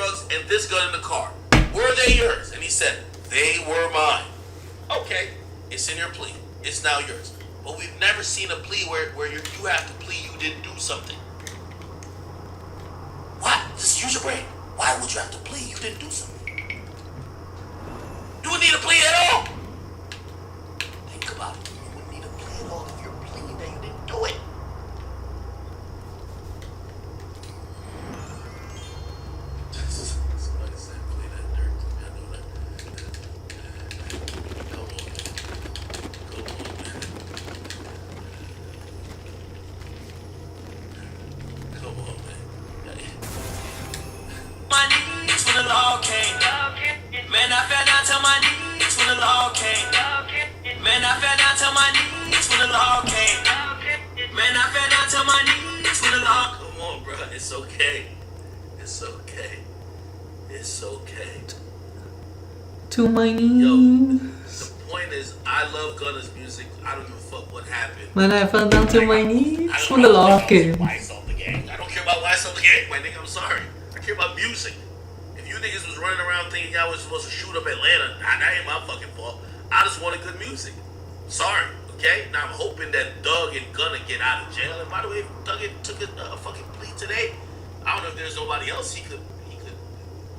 drugs and this gun in the car. Were they yours? And he said, they were mine. Okay, it's in your plea. It's now yours. But we've never seen a plea where you have to plea you didn't do something. Why? Just use your brain. Why would you have to plea you didn't do something? You wouldn't need a plea at all. Think about it. You wouldn't need a plea at all if you're pleading that you didn't do it. Somebody said play that dirt. I know that. Come on. Come on, man. My knees when the law came. Man, I fell down to my knees when the law came. Man, I fell down to my knees when the law came. Man, I fell down to my knees when the law. Come on, bro. It's okay. It's okay. It's okay. To my Yo, knees. the point is, I love Gunna's music. I don't give a fuck what happened. When I fell down to my knees I when the law came. Why it's on the gang. I don't care about why it's on the gang, my nigga. I'm sorry. I care about music. If you niggas was running around thinking y'all was supposed to shoot up Atlanta, that ain't my fucking fault. I just wanted good music. Sorry, okay? Now I'm hoping that Doug and Gunna get out of jail. And by the way, Doug took a fucking plea today. I don't know if there's nobody else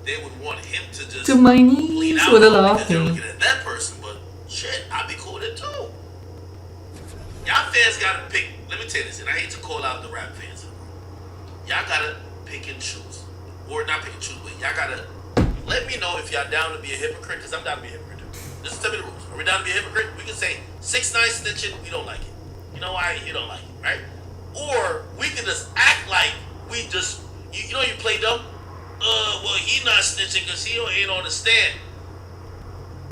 they would want him to just To my bleed knees out with the on law because they're came. looking at that person. But shit, I'd be cool with it too. Y'all fans gotta pick. Let me tell you this, and I hate to call out the rap fans. Y'all gotta pick and choose, or not pick and choose, but y'all gotta let me know if y'all down to be a hypocrite, because I'm down to be a hypocrite too. Just tell me the rules. Are we down to be a hypocrite? We can say 6ix9ine snitching, we don't like it. You know why? You don't like it, right? Or we can just act like we just, you know, you play dumb. Well, he not snitching because he ain't on the stand.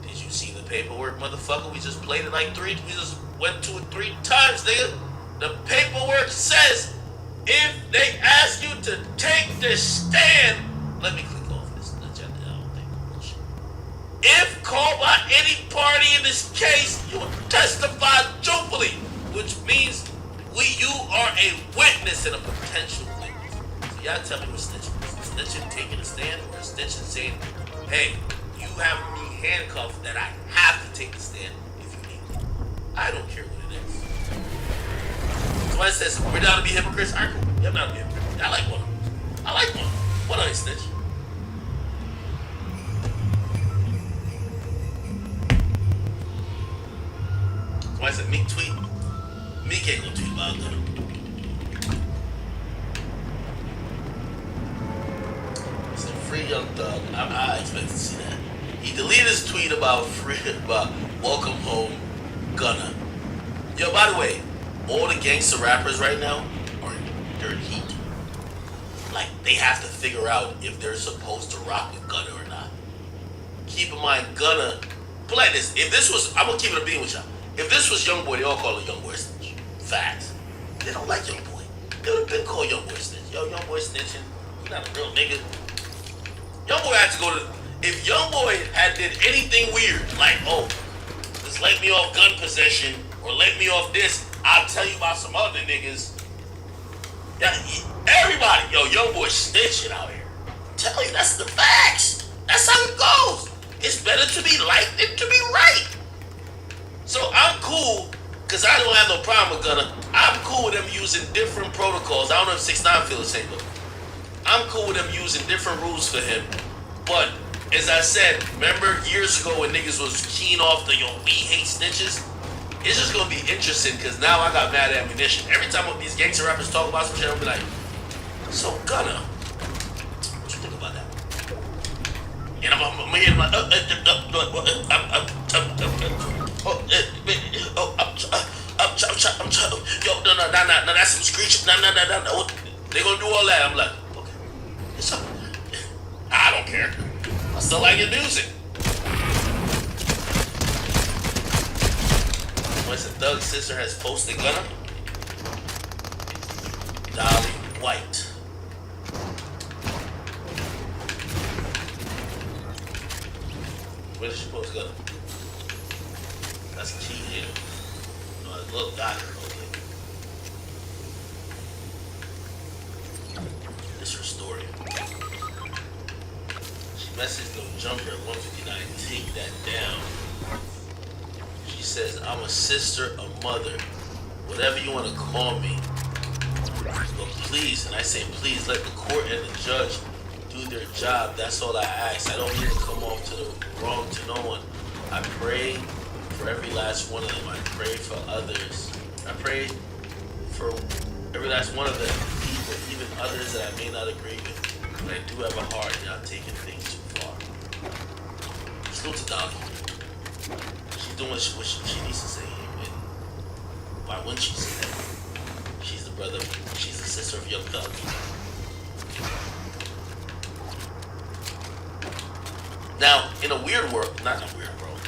Did you see the paperwork, motherfucker? We just played it like we just went to it 3 times, nigga. The paperwork says if they ask you to take the stand, let me click off this agenda. I don't think bullshit. If called by any party in this case, you will testify truthfully, which means you are a witness and a potential witness. So y'all tell me what snitching is. Snitching taking a stand, or snitching saying, hey, you have me handcuffed that I have to take the stand if you need me. I don't care what it is. Somebody says, we're down to be hypocrites. Alright, cool. Yeah, I'm down to be hypocrites. I like one. What are they snitch? Somebody said, Meek tweet. Meek ain't gonna tweet about that. Free Young Thug. I expect to see that. He deleted his tweet about welcome home Gunna. Yo, by the way, all the gangster rappers right now are in dirt heat. Like, they have to figure out if they're supposed to rock with Gunna or not. Keep in mind, Gunna, put like this, if this was, I'm gonna keep it a being with y'all. If this was Youngboy, they all call it Youngboy snitch. Facts. They don't like Youngboy. They would have been called Youngboy snitch. Yo, Youngboy snitching. He's not a real nigga. Youngboy had to go to. If Youngboy had did anything weird, like, oh, just let me off gun possession or let me off this, I'll tell you about some other niggas. Yeah, everybody, yo, Youngboy snitching out here. I'm telling you, that's the facts. That's how it goes. It's better to be liked than to be right. So I'm cool, because I don't have no problem with Gunna. I'm cool with them using different protocols. I don't know if 6ix9ine feel the same though. I'm cool with them using different rules for him. But, as I said, remember years ago when niggas was keen off the, yo, we hate snitches? It's just gonna be interesting, because now I got mad ammunition. Every time these gangster rappers talk about some shit, I'll be like, so Gunna, what you think about that? And I'm here like, yo, no, that's some screeching, no. They gonna do all that. I'm like, I don't care. I still like your music. Once a Thug's sister has posted Gunna, Dolly White. Where did she post Gunna? That's key here. No, it's a little doctor. Okay. This is her story. message no jumper at 159. Take that down. She says, I'm a sister, a mother, whatever you want to call me. But please, and I say please, let the court and the judge do their job. That's all I ask. I don't need to come off to the wrong to no one. I pray for every last one of them. I pray for others. I pray for every last one of them, people, even others that I may not agree with. But I do have a heart, not taking things too far. Salute to Dolly. She's doing what she needs to say. And why wouldn't she say that? She's the brother, she's the sister of Young Thug. Now, in a weird world, not in a weird world,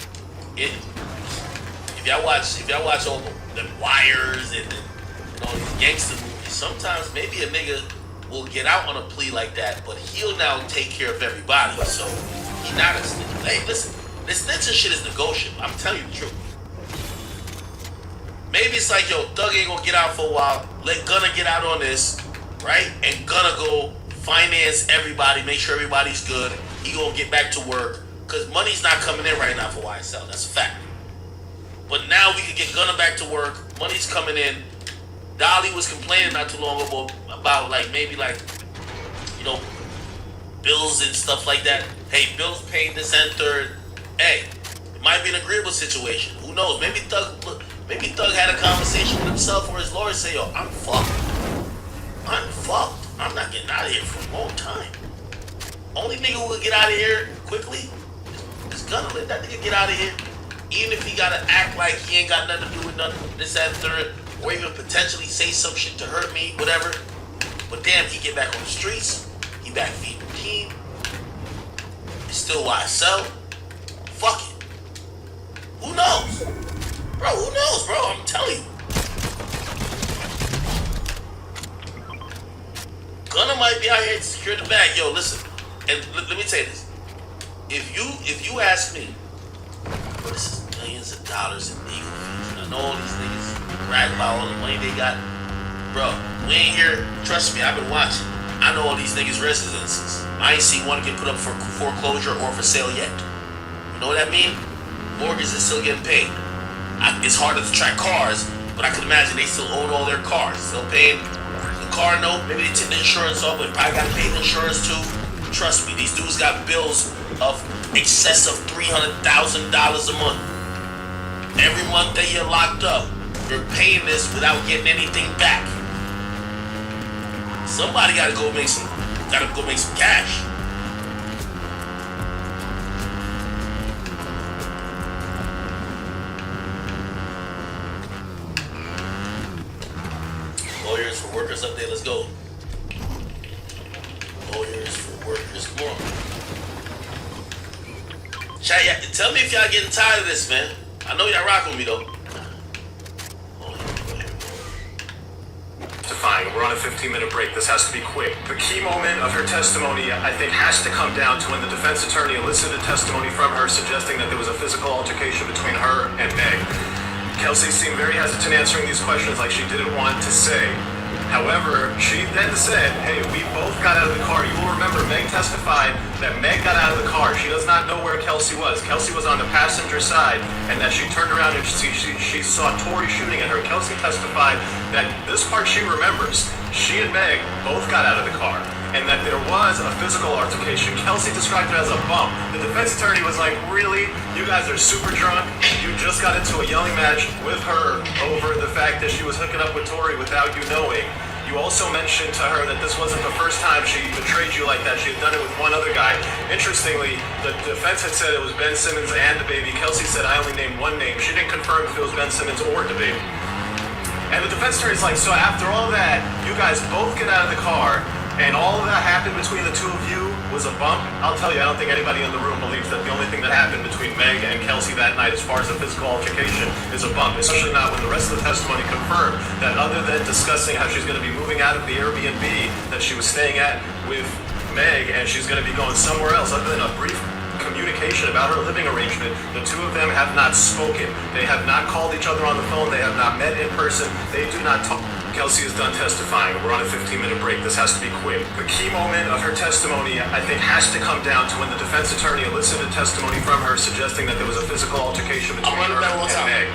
if y'all watch all the Wires and all these gangster movies, sometimes maybe a nigga will get out on a plea like that, but he'll now take care of everybody. So he's not a snitch. Hey, listen, this snitching shit is negotiable. I'm telling you the truth. Maybe it's like, yo, Thug ain't gonna get out for a while. Let Gunna get out on this, right? And Gunna go finance everybody, make sure everybody's good. He gonna get back to work, cause money's not coming in right now for YSL. That's a fact. But now we can get Gunna back to work. Money's coming in. Dolly was complaining not too long ago about maybe bills and stuff like that. Hey, bills paying this and third. Hey, it might be an agreeable situation. Who knows? Maybe Thug had a conversation with himself or his lawyer say, yo, I'm fucked. I'm not getting out of here for a long time. Only nigga who will get out of here quickly is Gunna. Let that nigga get out of here. Even if he gotta act like he ain't got nothing to do with nothing, this, that, third, or even potentially say some shit to hurt me, whatever. But damn, he get back on the streets. He back feeding the team. It's still YSL. Fuck it. Who knows? Bro, who knows, bro? I'm telling you. Gunna might be out here to secure the bag. Yo, listen. And let me tell you this. If you ask me, bro, this is millions of dollars in legal fees. And I know all these niggas brag about all the money they got. Bro, we ain't here. Trust me, I've been watching. I know all these niggas' residences. I ain't seen one get put up for foreclosure or for sale yet. You know what I mean? Mortgages is still getting paid. It's harder to track cars, but I can imagine they still own all their cars. Still paying the car note. Maybe they took the insurance off, but probably got to pay the insurance too. Trust me, these dudes got bills of excess of $300,000 a month. Every month that you're locked up, you're paying this without getting anything back. Somebody gotta go make some cash. Lawyers for Workers update, let's go. Lawyers for Workers, come on. Chat, tell me if y'all getting tired of this, man. I know y'all rocking with me though. We're on a 15-minute break. This has to be quick. The key moment of her testimony, I think, has to come down to when the defense attorney elicited testimony from her suggesting that there was a physical altercation between her and Meg. Kelsey seemed very hesitant answering these questions like she didn't want to say. However, she then said, hey, we both got out of the car. You will remember Meg testified that Meg got out of the car. She does not know where Kelsey was. Kelsey was on the passenger side, and that she turned around and she saw Tori shooting at her. Kelsey testified that this part she remembers. She and Meg both got out of the car, and that there was a physical altercation. Kelsey described it as a bump. The defense attorney was like, really? You guys are super drunk? You just got into a yelling match with her over the fact that she was hooking up with Tori without you knowing. You also mentioned to her that this wasn't the first time she betrayed you like that. She had done it with one other guy. Interestingly, the defense had said it was Ben Simmons and DaBaby. Kelsey said, I only named one name. She didn't confirm if it was Ben Simmons or DaBaby. And the defense attorney's like, so after all that, you guys both get out of the car, and all of that happened between the two of you was a bump? I'll tell you, I don't think anybody in the room believes that the only thing that happened between Meg and Kelsey that night as far as a physical altercation is a bump, especially not when the rest of the testimony confirmed that other than discussing how she's going to be moving out of the Airbnb that she was staying at with Meg and she's going to be going somewhere else, other than a brief communication about her living arrangement, the two of them have not spoken. They have not called each other on the phone. They have not met in person. They do not talk. Kelsey is done testifying. We're on a 15-minute break. This has to be quick. The key moment of her testimony, I think, has to come down to when the defense attorney elicited testimony from her suggesting that there was a physical altercation between her and Meg.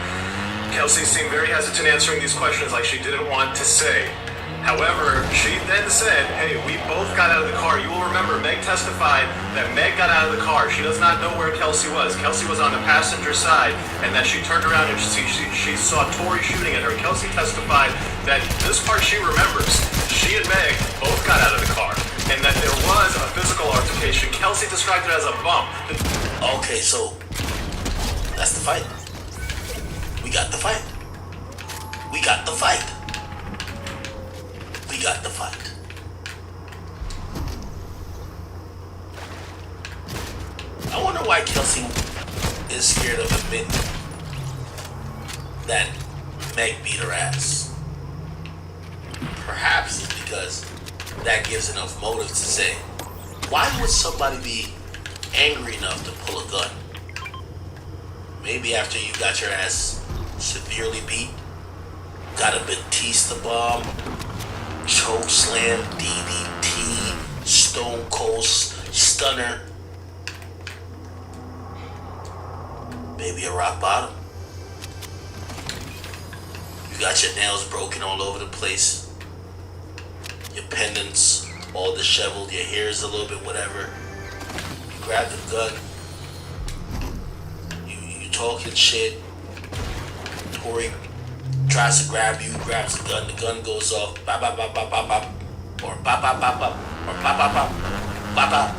Kelsey seemed very hesitant answering these questions like she didn't want to say. However, she then said, hey, we both got out of the car. You will remember Meg testified that Meg got out of the car. She does not know where Kelsey was. Kelsey was on the passenger side, and that she turned around and she saw Tori shooting at her. Kelsey testified that this part she remembers. She and Meg both got out of the car, and that there was a physical altercation. Kelsey described it as a bump. Okay, so that's the fight. We got the fight. We got the fight. We got the fight. I wonder why Kelsey is scared of admitting that Meg beat her ass. Perhaps it's because that gives enough motive to say, why would somebody be angry enough to pull a gun? Maybe after you got your ass severely beat, got a Batista bomb, choke slam, DDT, Stone Cold Stunner, maybe a rock bottom. You got your nails broken all over the place, your pendants all disheveled, your hair's a little bit whatever. You grab the gun, you talking shit. Tori tries to grab you, grabs the gun goes off, bop, bop, bop, bop, bop, bop, or bop, bop, bop, bop, or bop, bop, bop, bop, bop.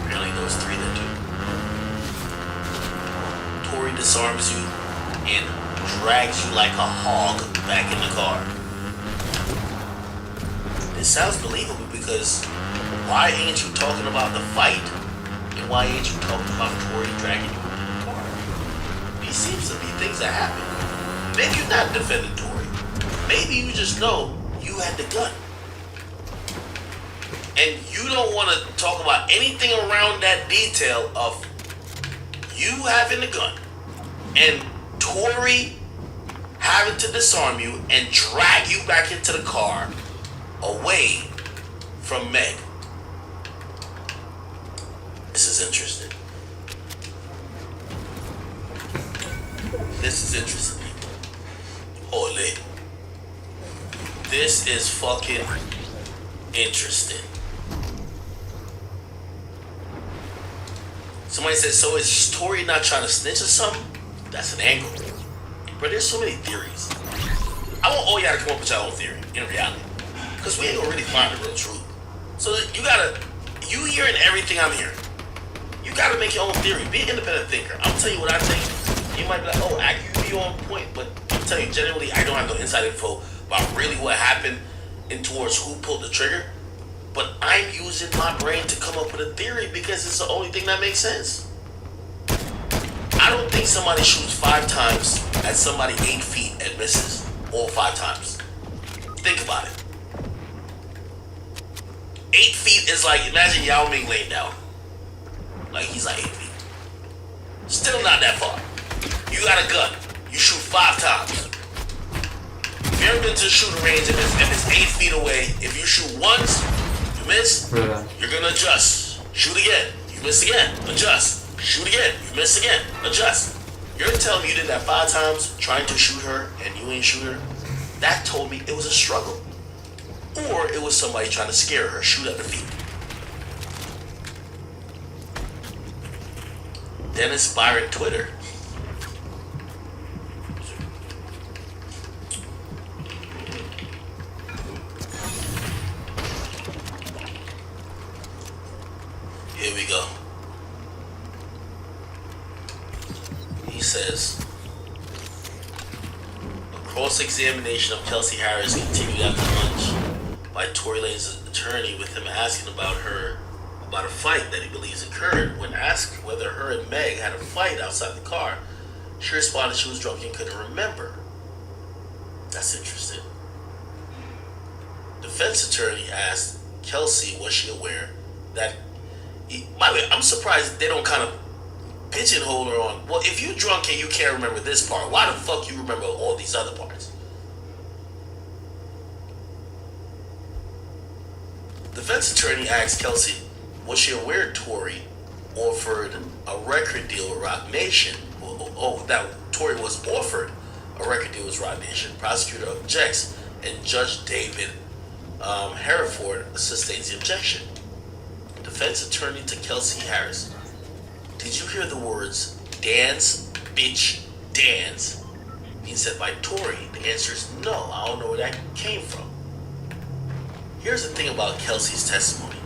Apparently those three that do. Tori disarms you and drags you like a hog back in the car. It sounds believable because why ain't you talking about the fight? And why ain't you talking about Tori dragging you in the car? These seems to be things that happen. Maybe you're not defending Tori. Maybe you just know you had the gun. And you don't want to talk about anything around that detail of you having the gun and Tori having to disarm you and drag you back into the car away from Meg. This is interesting. This is interesting. Holy. This is fucking interesting. Somebody said, so is Tori not trying to snitch or something? That's an angle. But there's so many theories. I want all y'all to come up with your own theory in reality. Because we ain't gonna really find the real truth. So you hearing everything I'm hearing. You gotta make your own theory. Be an independent thinker. I'll tell you what I think. You might be like, oh, I can be on point, but I'm telling you, generally, I don't have no inside info about really what happened and towards who pulled the trigger. But I'm using my brain to come up with a theory because it's the only thing that makes sense. I don't think somebody shoots 5 times at somebody 8 feet and misses all 5 times. Think about it. 8 feet is like, imagine Yao Ming laying down. Like he's like 8 feet. Still not that far. You got a gun. You shoot 5 times. If you ever been to the shooting range, if it's 8 feet away, if you shoot once, you miss, you're gonna adjust. Shoot again. You miss again. Adjust. Shoot again. You miss again. Adjust. You're telling me you did that 5 times trying to shoot her and you ain't shoot her? That told me it was a struggle. Or it was somebody trying to scare her, shoot at the feet. Dennis Byron Twitter. Here we go. He says, a cross-examination of Kelsey Harris continued after lunch by Tory Lane's attorney, with him asking about a fight that he believes occurred. When asked whether her and Meg had a fight outside the car, she responded she was drunk and couldn't remember. That's interesting. Defense attorney asked Kelsey, was she aware that by the way, I'm surprised they don't kind of pigeonhole her on, well, if you drunk and you can't remember this part, why the fuck you remember all these other parts? Defense attorney asked Kelsey, was she aware Tory offered a record deal with Rock Nation? That Tory was offered a record deal with Rock Nation. Prosecutor objects, and Judge David Hereford sustains the objection. Defense attorney to Kelsey Harris, did you hear the words dance, bitch, dance being said by Tory? The answer is no. I don't know where that came from. Here's the thing about Kelsey's testimony.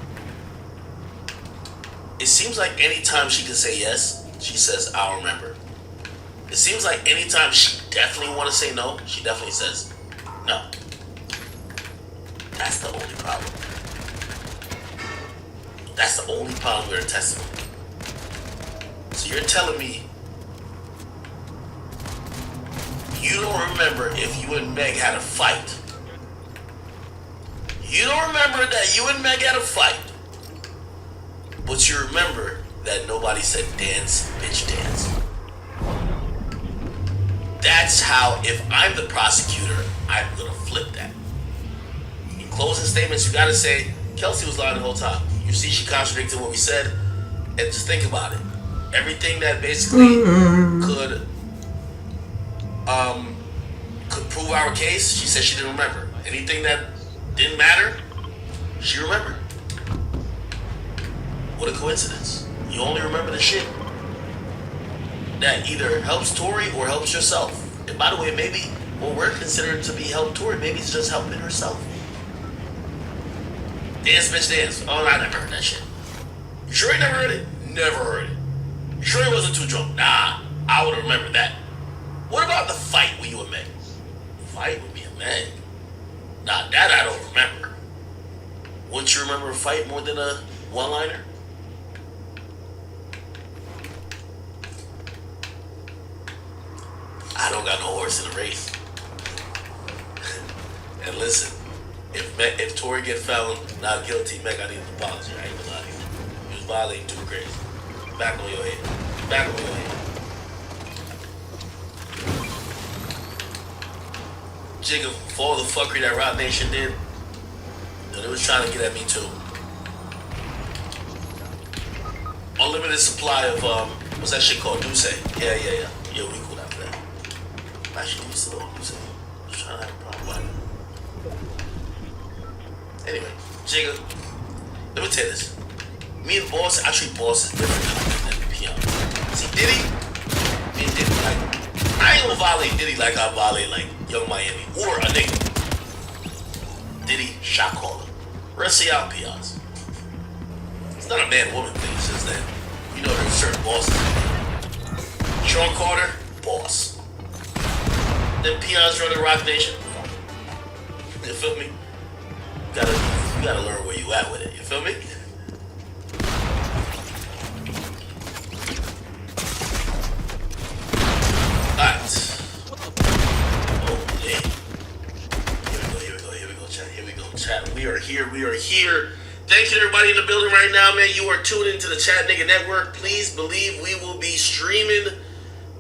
It seems like anytime she can say yes, she says, I'll remember. It seems like anytime she definitely want to say no, she definitely says no. That's the only problem. That's the only problem with her testimony. So you're telling me you don't remember if you and Meg had a fight. You don't remember that you and Meg had a fight. But you remember that nobody said dance, bitch, dance. That's how, if I'm the prosecutor, I'm gonna flip that. In closing statements, you gotta say, Kelsey was lying the whole time. You see she contradicted what we said, and just think about it. Everything that basically could prove our case, she said she didn't remember. Anything that didn't matter, she remembered. What a coincidence. You only remember the shit that either helps Tory or helps yourself. And by the way, maybe what we're considering to be help Tory, maybe it's just helping herself. Dance, bitch, dance. Oh, I never heard that shit. You sure you never heard it? Never heard it. You sure he wasn't too drunk? Nah, I would remember that. What about the fight with you and Meg? Fight with me and Meg? Nah, that I don't remember. Wouldn't you remember a fight more than a one-liner? I don't got no horse in the race. And listen, if Tory get found not guilty, Meg, I need an apology. I ain't gonna lie to you. He was violating too crazy. Back on your head. Back on your head. Jigga, for all the fuckery that Rock Nation did, they was trying to get at me too. Unlimited supply of, what's that shit called? Duce. Yeah, we cool after that. Actually, we still on Duce. I was trying to have a problem with it. Anyway, Jigga, let me tell you this. Me and Boss, I treat Boss as different than Peon. See, Diddy, me and Diddy, like, I ain't gonna violate Diddy like I violate, like, Young Miami or a nigga. Diddy, shot caller. Rest of y'all peons. It's not a man-woman thing, it's just that, you know, there's certain bosses. Sean Carter, boss. Then peons running Rock Nation. You feel me? You gotta learn where you at with it, you feel me? Alright. Oh, yeah. Here we go, chat. We are here. Thank you to everybody in the building right now, man. You are tuned into the Chat Nigga Network. Please believe we will be streaming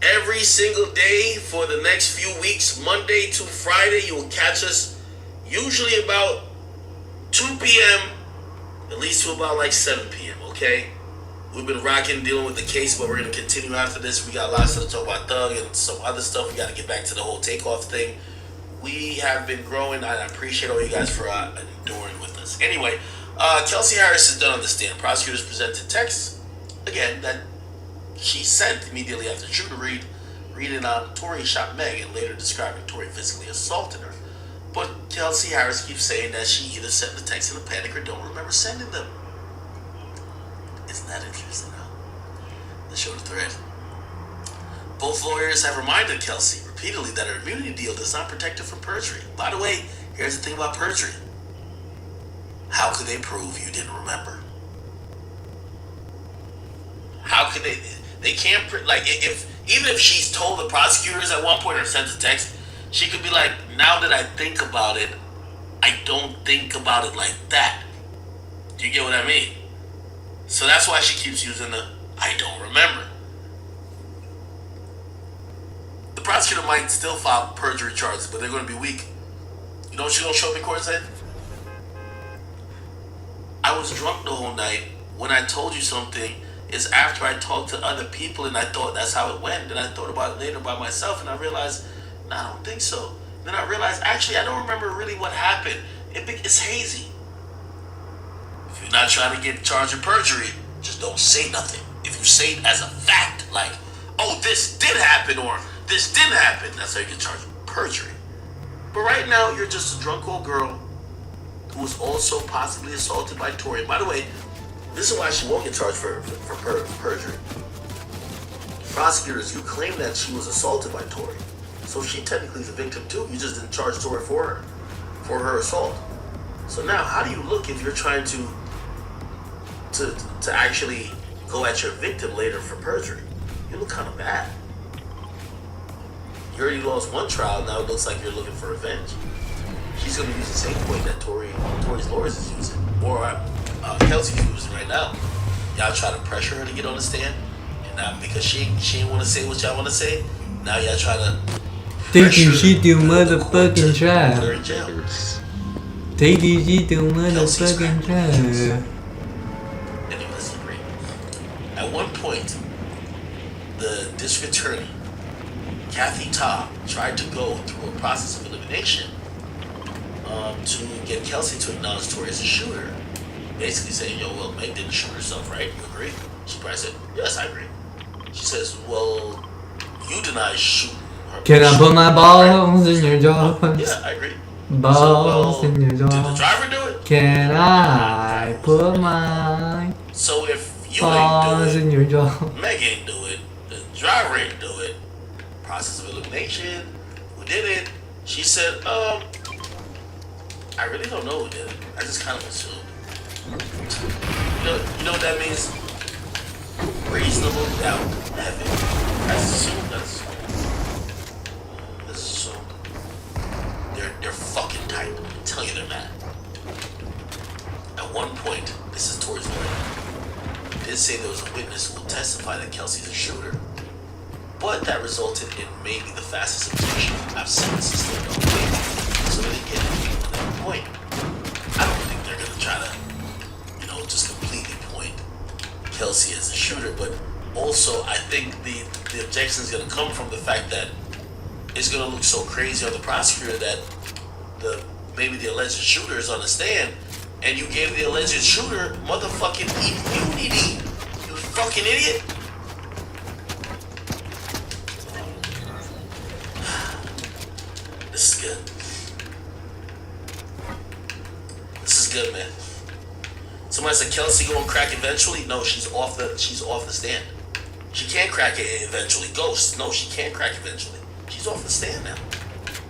every single day for the next few weeks. Monday to Friday, you will catch us usually about 2 p.m. at least to about like 7 p.m., okay? We've been rocking, dealing with the case, but we're going to continue after this. We got lots to talk about Thug and some other stuff. We got to get back to the whole takeoff thing. We have been growing. I appreciate all you guys for enduring with us. Anyway, Kelsey Harris is done on the stand. Prosecutors presented text, again, that she sent immediately after True to reading Tory shot Meg and later describing Tory physically assaulted her. But Kelsey Harris keeps saying that she either sent the text in a panic or don't remember sending them. Isn't that interesting, huh? Let's show the thread. Both lawyers have reminded Kelsey repeatedly that her immunity deal does not protect her from perjury. By the way, here's the thing about perjury. How could they prove you didn't remember? How could they can't, like, even if she's told the prosecutors at one point or sent a text, she could be like, now that I think about it, I don't think about it like that. Do you get what I mean? So that's why she keeps using the, I don't remember. The prosecutor might still file perjury charges, but they're going to be weak. You know what she's going to show up in court and say? I was drunk the whole night. When I told you something, is after I talked to other people and I thought that's how it went. Then I thought about it later by myself and I realized, no, I don't think so. Then I realized, actually, I don't remember really what happened. It's hazy. If you're not trying to get charged of perjury, just don't say nothing. If you say it as a fact, like, oh, this did happen or this didn't happen, that's how you get charged with perjury. But right now, you're just a drunk old girl who was also possibly assaulted by Tori. By the way, this is why she won't get charged for perjury. Prosecutors, you claim that she was assaulted by Tori. So she technically is a victim too. You just didn't charge Tori for her assault. So now, how do you look if you're trying to actually go at your victim later for perjury? You look kind of bad. You already lost one trial, now it looks like you're looking for revenge. She's going to use the same point that Tori's lawyers is using, or Kelsey's using right now. Y'all try to pressure her to get on the stand, and now because she ain't want to say what y'all want to say, now y'all try to Take you shit, you motherfucking put her child. in jail. Take you shit, you motherfucking child. Anyway, let's agree. At one point, the district attorney, Kathy Ta, tried to go through a process of elimination to get Kelsey to acknowledge Tori as a shooter. Basically saying, yo, well, Meg didn't shoot herself, right? You agree? She probably said, yes, I agree. She says, well, you deny shooting her. Can I put my balls in your jaws? Yeah, I agree. Balls in your Did the jaws. driver do it? Can I put my So if you balls ain't in do your jaws? it, Meg ain't do it, the driver ain't do it, process of elimination, who did it? She said, I really don't know who did it. I just kind of assumed. You know what that means? Reasonable doubt. Heaven. That's assumed. They're fucking tight. I'm telling you they're mad. At one point, this is Tori's lawyer, did say there was a witness who will testify that Kelsey's a shooter. But that resulted in maybe the fastest execution I've seen in system all day. So they didn't get anything to that point. I don't think they're gonna try to, just completely point Kelsey as a shooter, but also I think the objection is gonna come from the fact that it's gonna look so crazy on the prosecutor that maybe the alleged shooter is on the stand, and you gave the alleged shooter motherfucking immunity. You fucking idiot. This is good. This is good, man. Somebody said Kelsey gonna crack eventually. No, she's off the stand. She can't crack it eventually. Ghost. No, she can't crack eventually. She's off the stand now.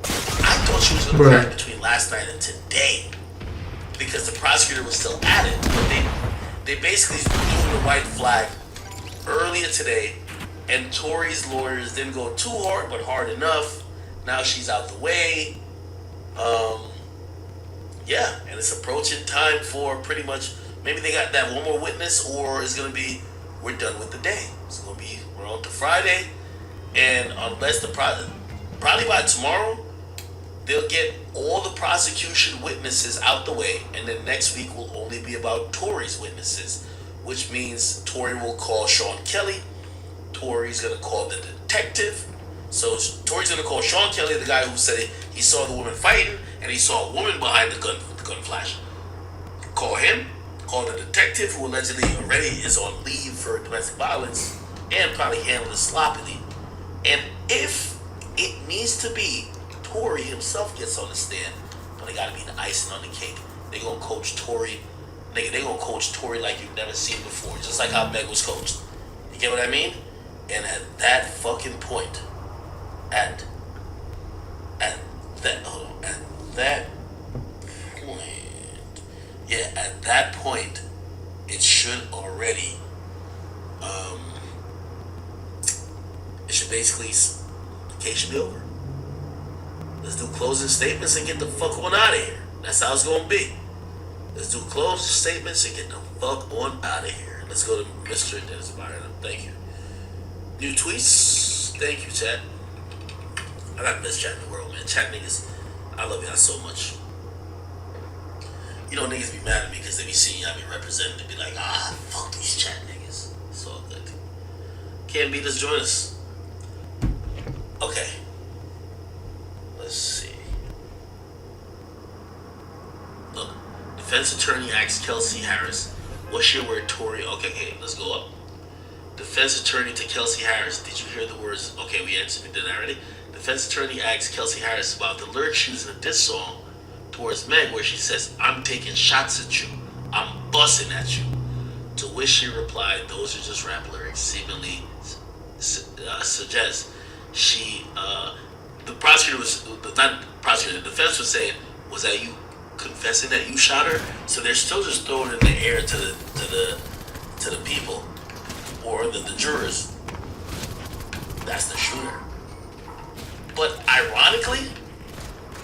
I thought she was gonna crack between last night and today because the prosecutor was still at it. But they basically doing the white flag earlier today, and Tori's lawyers didn't go too hard, but hard enough. Now she's out the way. Yeah, and it's approaching time for pretty much, maybe they got that one more witness, or it's going to be, we're done with the day. It's going to be, we're on to Friday, and unless probably by tomorrow, they'll get all the prosecution witnesses out the way, and then next week will only be about Tori's witnesses, which means Tori will call Sean Kelly, Tori's going to call the detective. So Tori's gonna call Sean Kelly, the guy who said he saw the woman fighting and he saw a woman behind the gun flash. Call him, call the detective who allegedly already is on leave for domestic violence and probably handled it sloppily. And if it needs to be, Tori himself gets on the stand, but they gotta be the icing on the cake. They gonna coach Tori, they gonna coach Tori like you've never seen before, just like how Meg was coached. You get what I mean? And at that fucking point, at that point, it should already, it should basically, the case should be over. Let's do closing statements and get the fuck on out of here. That's how it's gonna be. Let's do closing statements and get the fuck on out of here. Let's go to Mr. Dennis Byron. Thank you. New tweets. Thank you, chat. I got the best chat in the world, man. Chat niggas, I love y'all so much. You know, niggas be mad at me because they be seeing I be representing. They be like, fuck these chat niggas. It's all good. Can't beat us, join us. Okay. Let's see. Look, defense attorney asks Kelsey Harris, what's your word, Tory? Okay, let's go up. Defense attorney to Kelsey Harris, did you hear the words? Okay, we answered it already. Defense attorney asks Kelsey Harris about the lyrics used in this song towards Meg, where she says, I'm taking shots at you, I'm busting at you. To which she replied, those are just rap lyrics, seemingly suggests she, the prosecutor was, not prosecutor, the defense was saying, was that you confessing that you shot her? So they're still just throwing it in the air to the people, or the jurors, that's the shooter. But ironically,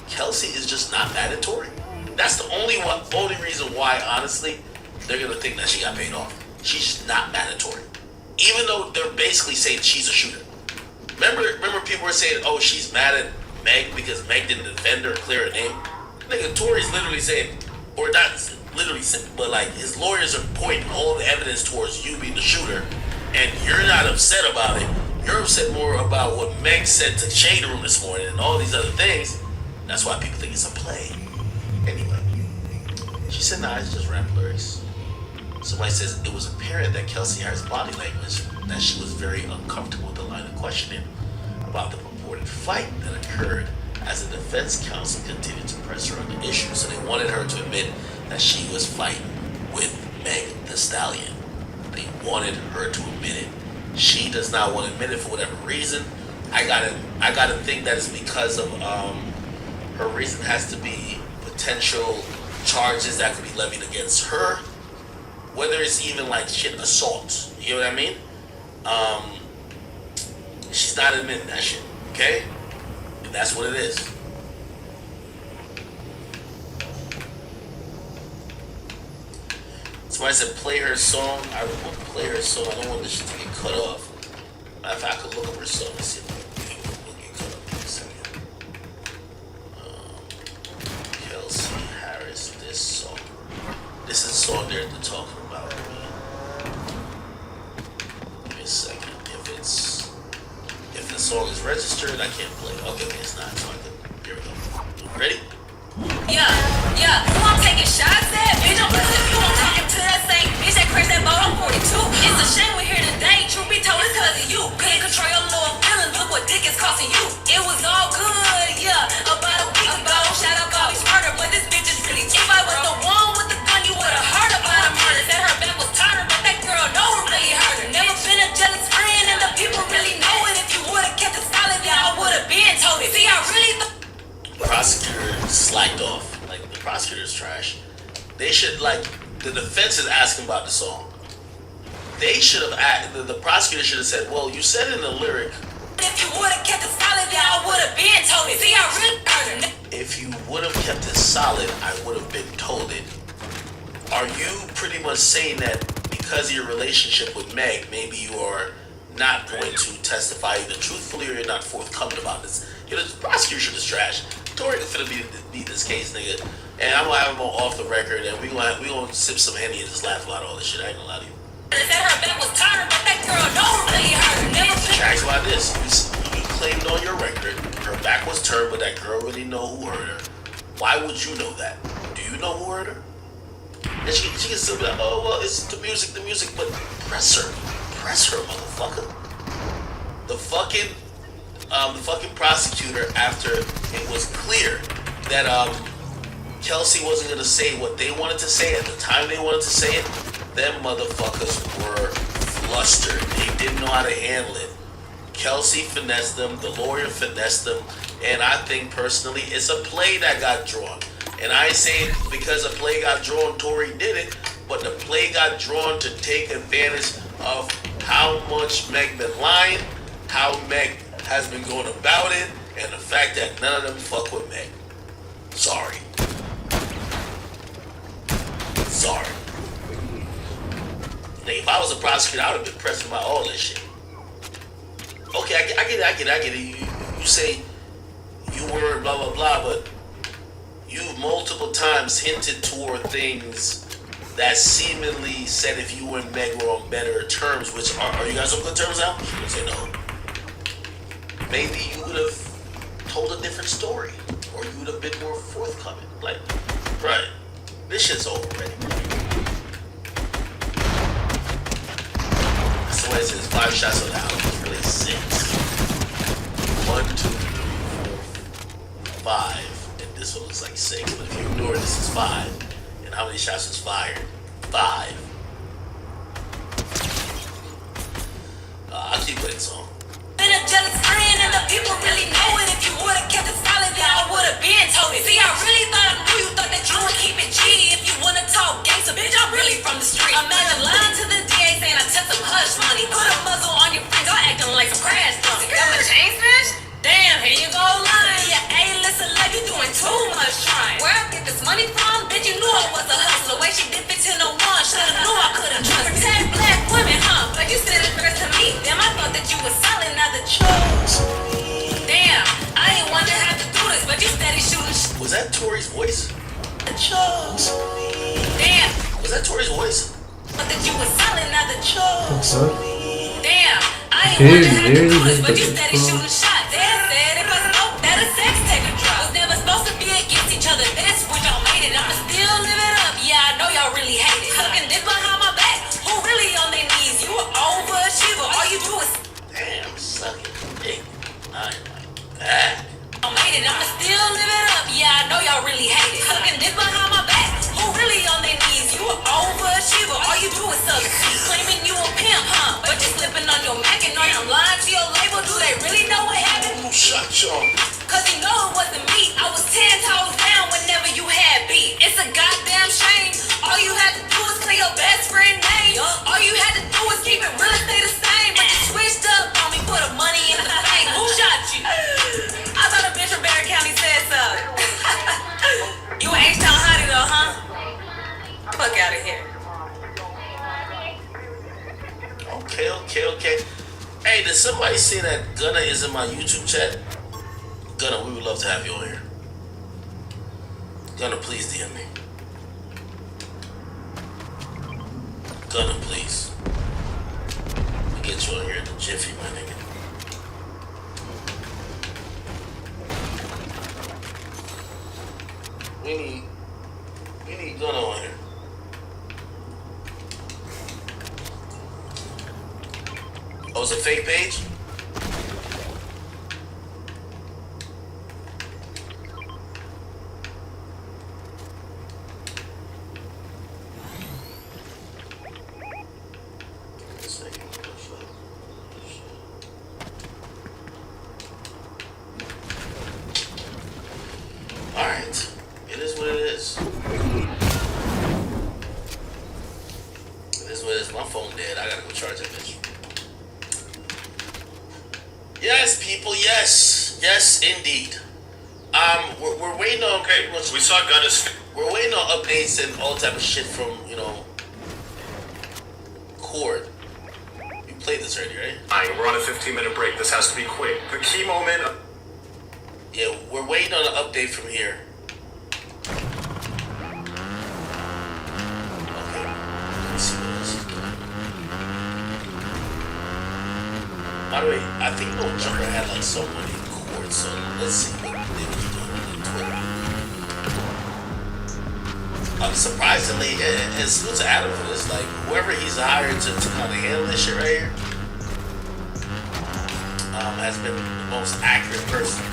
Kelsey is just not mad at Tory. That's the only reason why, honestly, they're gonna think that she got paid off. She's just not mad at Tory, even though they're basically saying she's a shooter. Remember, people were saying, "Oh, she's mad at Meg because Meg didn't defend her, clear her name." Nigga, Tory's literally saying, or not literally, but like his lawyers are pointing all the evidence towards you being the shooter, and you're not upset about it. You're upset more about what Meg said to Shade Room this morning and all these other things. That's why people think it's a play. Anyway, she said, nah, it's just rap lyrics. Somebody says it was apparent that Kelsey Harris' body language, that she was very uncomfortable with the line of questioning about the purported fight that occurred as the defense counsel continued to press her on the issue. So they wanted her to admit that she was fighting with Meg Thee Stallion. They wanted her to admit it. She does not want to admit it for whatever reason. I gotta think that it's because of her reason has to be potential charges that could be levied against her. Whether it's even like shit assault. You know what I mean? She's not admitting that shit. Okay? And that's what it is. Somebody said play her song. I would want to play her song. I don't want this shit to get cut off. Matter of fact, I could look up her song and see if it will get cut off in a second. Kelsey Harris, this song. This is a song they're talking about. Give me a second. If the song is registered, I can't play it. Okay, it's not. So I can. Here we go. Ready? Yeah, who I'm taking shots at? Bitch, I'm pissed if you won't talking to that same bitch that crazy that boat, I'm 42. It's a shame we're here today, truth be told, it's cause of you. Couldn't control your little feelings, look what dick is costing you. It was all good, yeah, about a week ago. Shout out Bobby's murder, but this bitch is really cheap. If I was the one with the gun, you would've heard about a murder. Said her back was tighter, but that girl know it really hurt her. Never been a jealous friend, and the people really know it. If you would've kept it solid, then I would've been told it. See, I really Prosecutor slacked off. Like, the prosecutor's trash. They should, like, the defense is asking about the song. They should have asked, the prosecutor should have said, well, you said in the lyric, if you would have kept it solid, then I would have been told it. See, I really heard her. if you would have kept it solid, I would have been told it. Are you pretty much saying that because of your relationship with Meg, maybe you are not going to testify either truthfully or you're not forthcoming about this? You know, the prosecution is trash. Tory is finna beat this case, nigga. And I'm gonna have him off the record and we gonna sip some Henny and just laugh about all this shit. I ain't gonna lie to you. Said her back was tighter, but that girl know it really hurt her. Never been Tracks about this. You claimed on your record her back was turned, but that girl really know who hurt her. Why would you know that? Do you know who hurt her? And she can still be like, oh well, it's the music, but press her, motherfucker. The fucking prosecutor, after it was clear that Kelsey wasn't gonna say what they wanted to say at the time they wanted to say it, them motherfuckers were flustered. They didn't know how to handle it. Kelsey finessed them, the lawyer finessed them, and I think personally it's a play that got drawn. And I ain't saying because a play got drawn, Tory did it, but the play got drawn to take advantage of how much Meg been lying, how Meg has been going about it, and the fact that none of them fuck with Meg. Sorry. Like, if I was a prosecutor, I would have been pressing about all this shit. Okay, I get it. You say you were blah blah blah, but you've multiple times hinted toward things that seemingly said if you and Meg were on better terms, which are you guys on good terms now? You would say no. Maybe you would have told a different story, or you would have been more forthcoming. Like, right, this shit's over already. So what it says, 5 shots on the house. It's really 6. 1, 2, 3, 4, 5. And this one looks like 6. But if you ignore this, is 5. And how many shots was fired? 5. I'll keep playing the song. Been a jealous friend and the people really know it. If you would've kept it solid, then I would've been told it. See, I really thought I knew you thought that you would keep it G. If you wanna talk gangsta, bitch, I'm really from the street. Imagine lying to the DA saying I took some hush money. Put a muzzle on your friends, y'all acting like some crash dummies. Got my chain smashed? Damn, here you go lying. Yeah, A-listen like you doing too much trying. Where I get this money from? Bitch, you knew I was a hustler. Way she did 1501, should've knew I could've trusted. Protect black women, huh? But you said it first to me. Damn, I thought that you was solid, now the chose. Damn, I ain't want to have to do this, but you steady shooting Was that Tori's voice? the chose. Damn, Was that Tori's voice? thought that you was solid, now the chose. So, Damn, I ain't Very, want to have to very do this, but you difficult. steady shooting shots. Dad said if I smoke, that a sex tape and drop. Was never supposed to be against each other. That's what y'all made it. I'ma still live it up. Yeah, I know y'all really hate it. Sucking dick behind my back. Who really on their knees? You an overachiever. All you do is Damn, sucking dick. I like that. y'all made it. I'ma still live it up. Yeah, I know y'all really hate it. Sucking dick behind my back. Who really on their knees? You an overachiever. All you do is suck. Claiming you a pimp, huh? But you slipping on your Mac and all you lying to your label. Do they really know what happened? Who shot y'all? Cause you know it wasn't me. I was 10 toes down whenever you had beat. It's a goddamn shame. All you had to do was clear your best friend name. All you had to do was keep it real and stay the same. But you switched up on me, put the money in the bank. Who shot you? I thought a bitch from Barry County said so. You an H-Town hottie though, huh? Fuck out of here. Okay. Hey, did somebody say that Gunna is in my YouTube chat? Gunna, we would love to have you on here. Gunna, please DM me. Gunna, please. We'll get you on here in a jiffy, my nigga. We need Gunna on here. Oh, it's a fake page? Alright. It is what it is. It is what it is. My phone dead. I gotta go charge that bitch. Yes, people, yes. Yes, indeed. We're waiting on... Okay, we saw Gunna's... We're waiting on updates and all type of shit from, Cord. You played this already, right? We're on a 15-minute break. This has to be quick. The key moment... Yeah, we're waiting on an update from here. Okay, let's see what else is going on. By the way, I think no Joker had like someone in court, so let's see what they was doing on Twitter. Surprisingly, and salute to Adam for this, like whoever he's hired to kind of handle this shit right here, has been the most accurate person.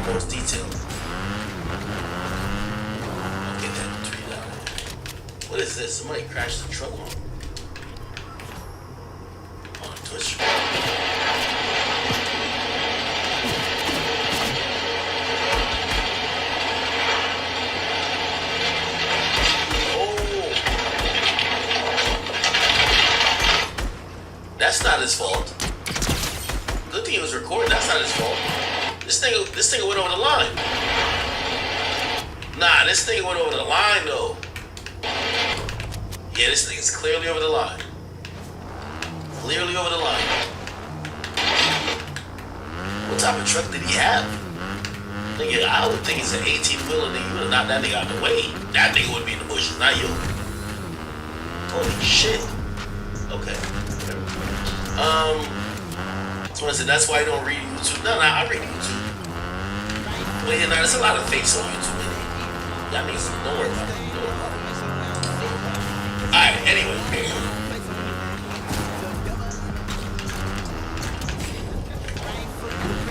Most detailed. I'll get that tweet out. What is this? Somebody crashed the truck on Twitch. Oh, that's not his fault. Good thing he was recording. That's not his fault. This thing went over the line. Nah, this thing went over the line though. Yeah, this thing is clearly over the line. Clearly over the line. What type of truck did he have? Nigga, I would think it's an 18-wheeler, nigga. You would have knocked that nigga out the way. That nigga would be in the bushes, not you. Holy shit. Okay. So I said, that's why I don't read YouTube. No, I read YouTube. But yeah, there's a lot of fakes on YouTube. That means don't worry about it. Don't worry about it. Alright, anyway.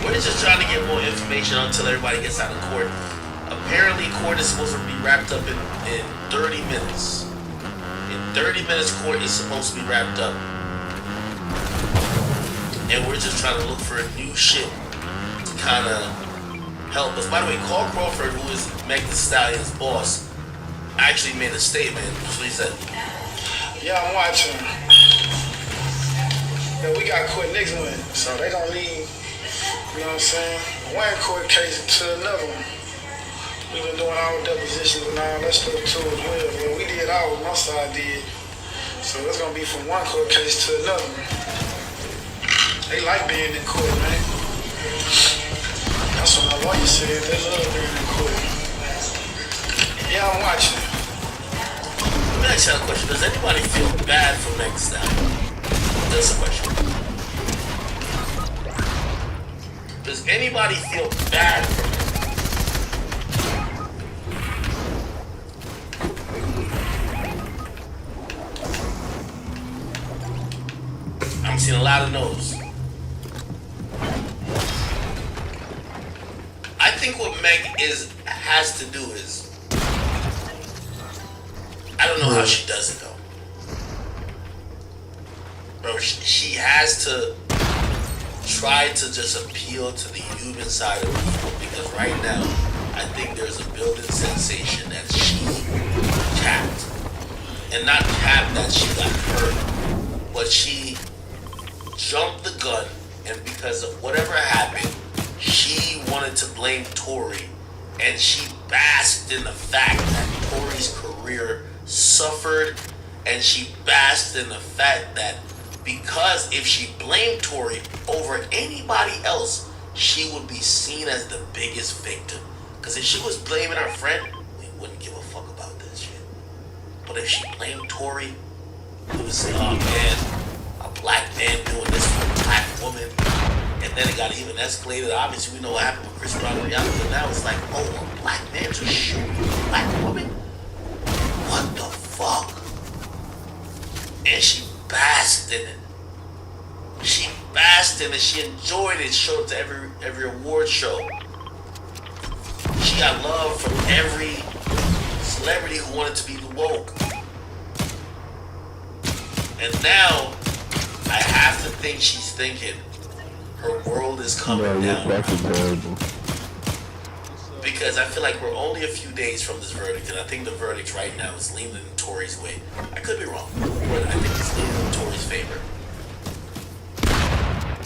We're just trying to get more information until everybody gets out of court. Apparently, court is supposed to be wrapped up in 30 minutes. In 30 minutes, court is supposed to be wrapped up. And we're just trying to look for a new shit to kind of help us. By the way, Carl Crawford, who is Meg Thee Stallion's boss, actually made a statement. So he said, yeah, I'm watching. Yeah, we got court next one, so they gonna leave, you know what I'm saying, one court case to another one. We've been doing our depositions and all that stuff too as well. Well, we did ours, my side did. So it's gonna be from one court case to another one. They like being in court, man. That's what my lawyer said. They love being in court. Yeah, I'm watching. let me ask you a question. Does anybody feel bad for Meg Thee Stallion? That's a question. Does anybody feel bad for her? I'm seeing a lot of no's. I think what Meg has to do is, I don't know how she does it though. Bro, she has to try to just appeal to the human side of people, because right now, I think there's a building sensation that she capped. And not capped that she got hurt, but she jumped the gun, and because of whatever happened, she wanted to blame Tory, and she basked in the fact that Tory's career suffered, and she basked in the fact that because if she blamed Tory over anybody else, she would be seen as the biggest victim. Because if she was blaming her friend, we wouldn't give a fuck about this shit. But if she blamed Tory, we would say, oh man, a black man doing this to a black woman. And then it got even escalated. Obviously, we know what happened with Chris Brown, but now it's like, oh, a black man just shooting a black woman? What the fuck? And she basked in it. She basked in it. She enjoyed it. Showed up to every award show. She got love from every celebrity who wanted to be woke. And now, I have to think she's thinking her world is coming down. That's adorable. Because I feel like we're only a few days from this verdict, and I think the verdict right now is leaning in Tory's way. I could be wrong, but I think it's leaning in Tory's favor.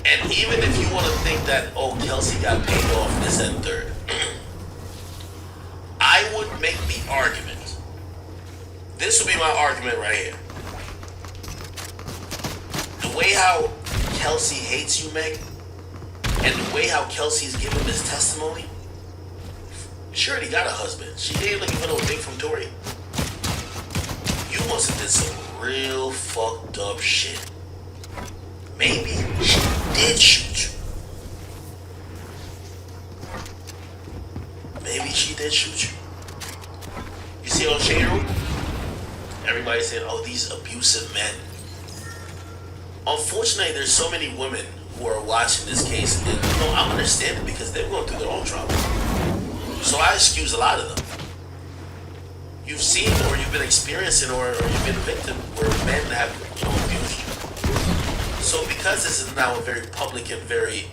And even if you want to think that, oh, Kelsey got paid off this and third, I would make the argument. This would be my argument right here. The way how Kelsey hates you, Meg, and the way how Kelsey's giving this testimony, she already got a husband. She ain't looking for no thing from Tory. You must have did some real fucked up shit. Maybe she did shoot you. Maybe she did shoot you. You see on Shade Room? Everybody's saying, oh, these abusive men. Unfortunately, there's so many women who are watching this case, and you know, I understand it because they're going through their own trauma. So I excuse a lot of them. You've seen, or you've been experiencing, or you've been a victim where men have abused you. So because this is now a very public and very,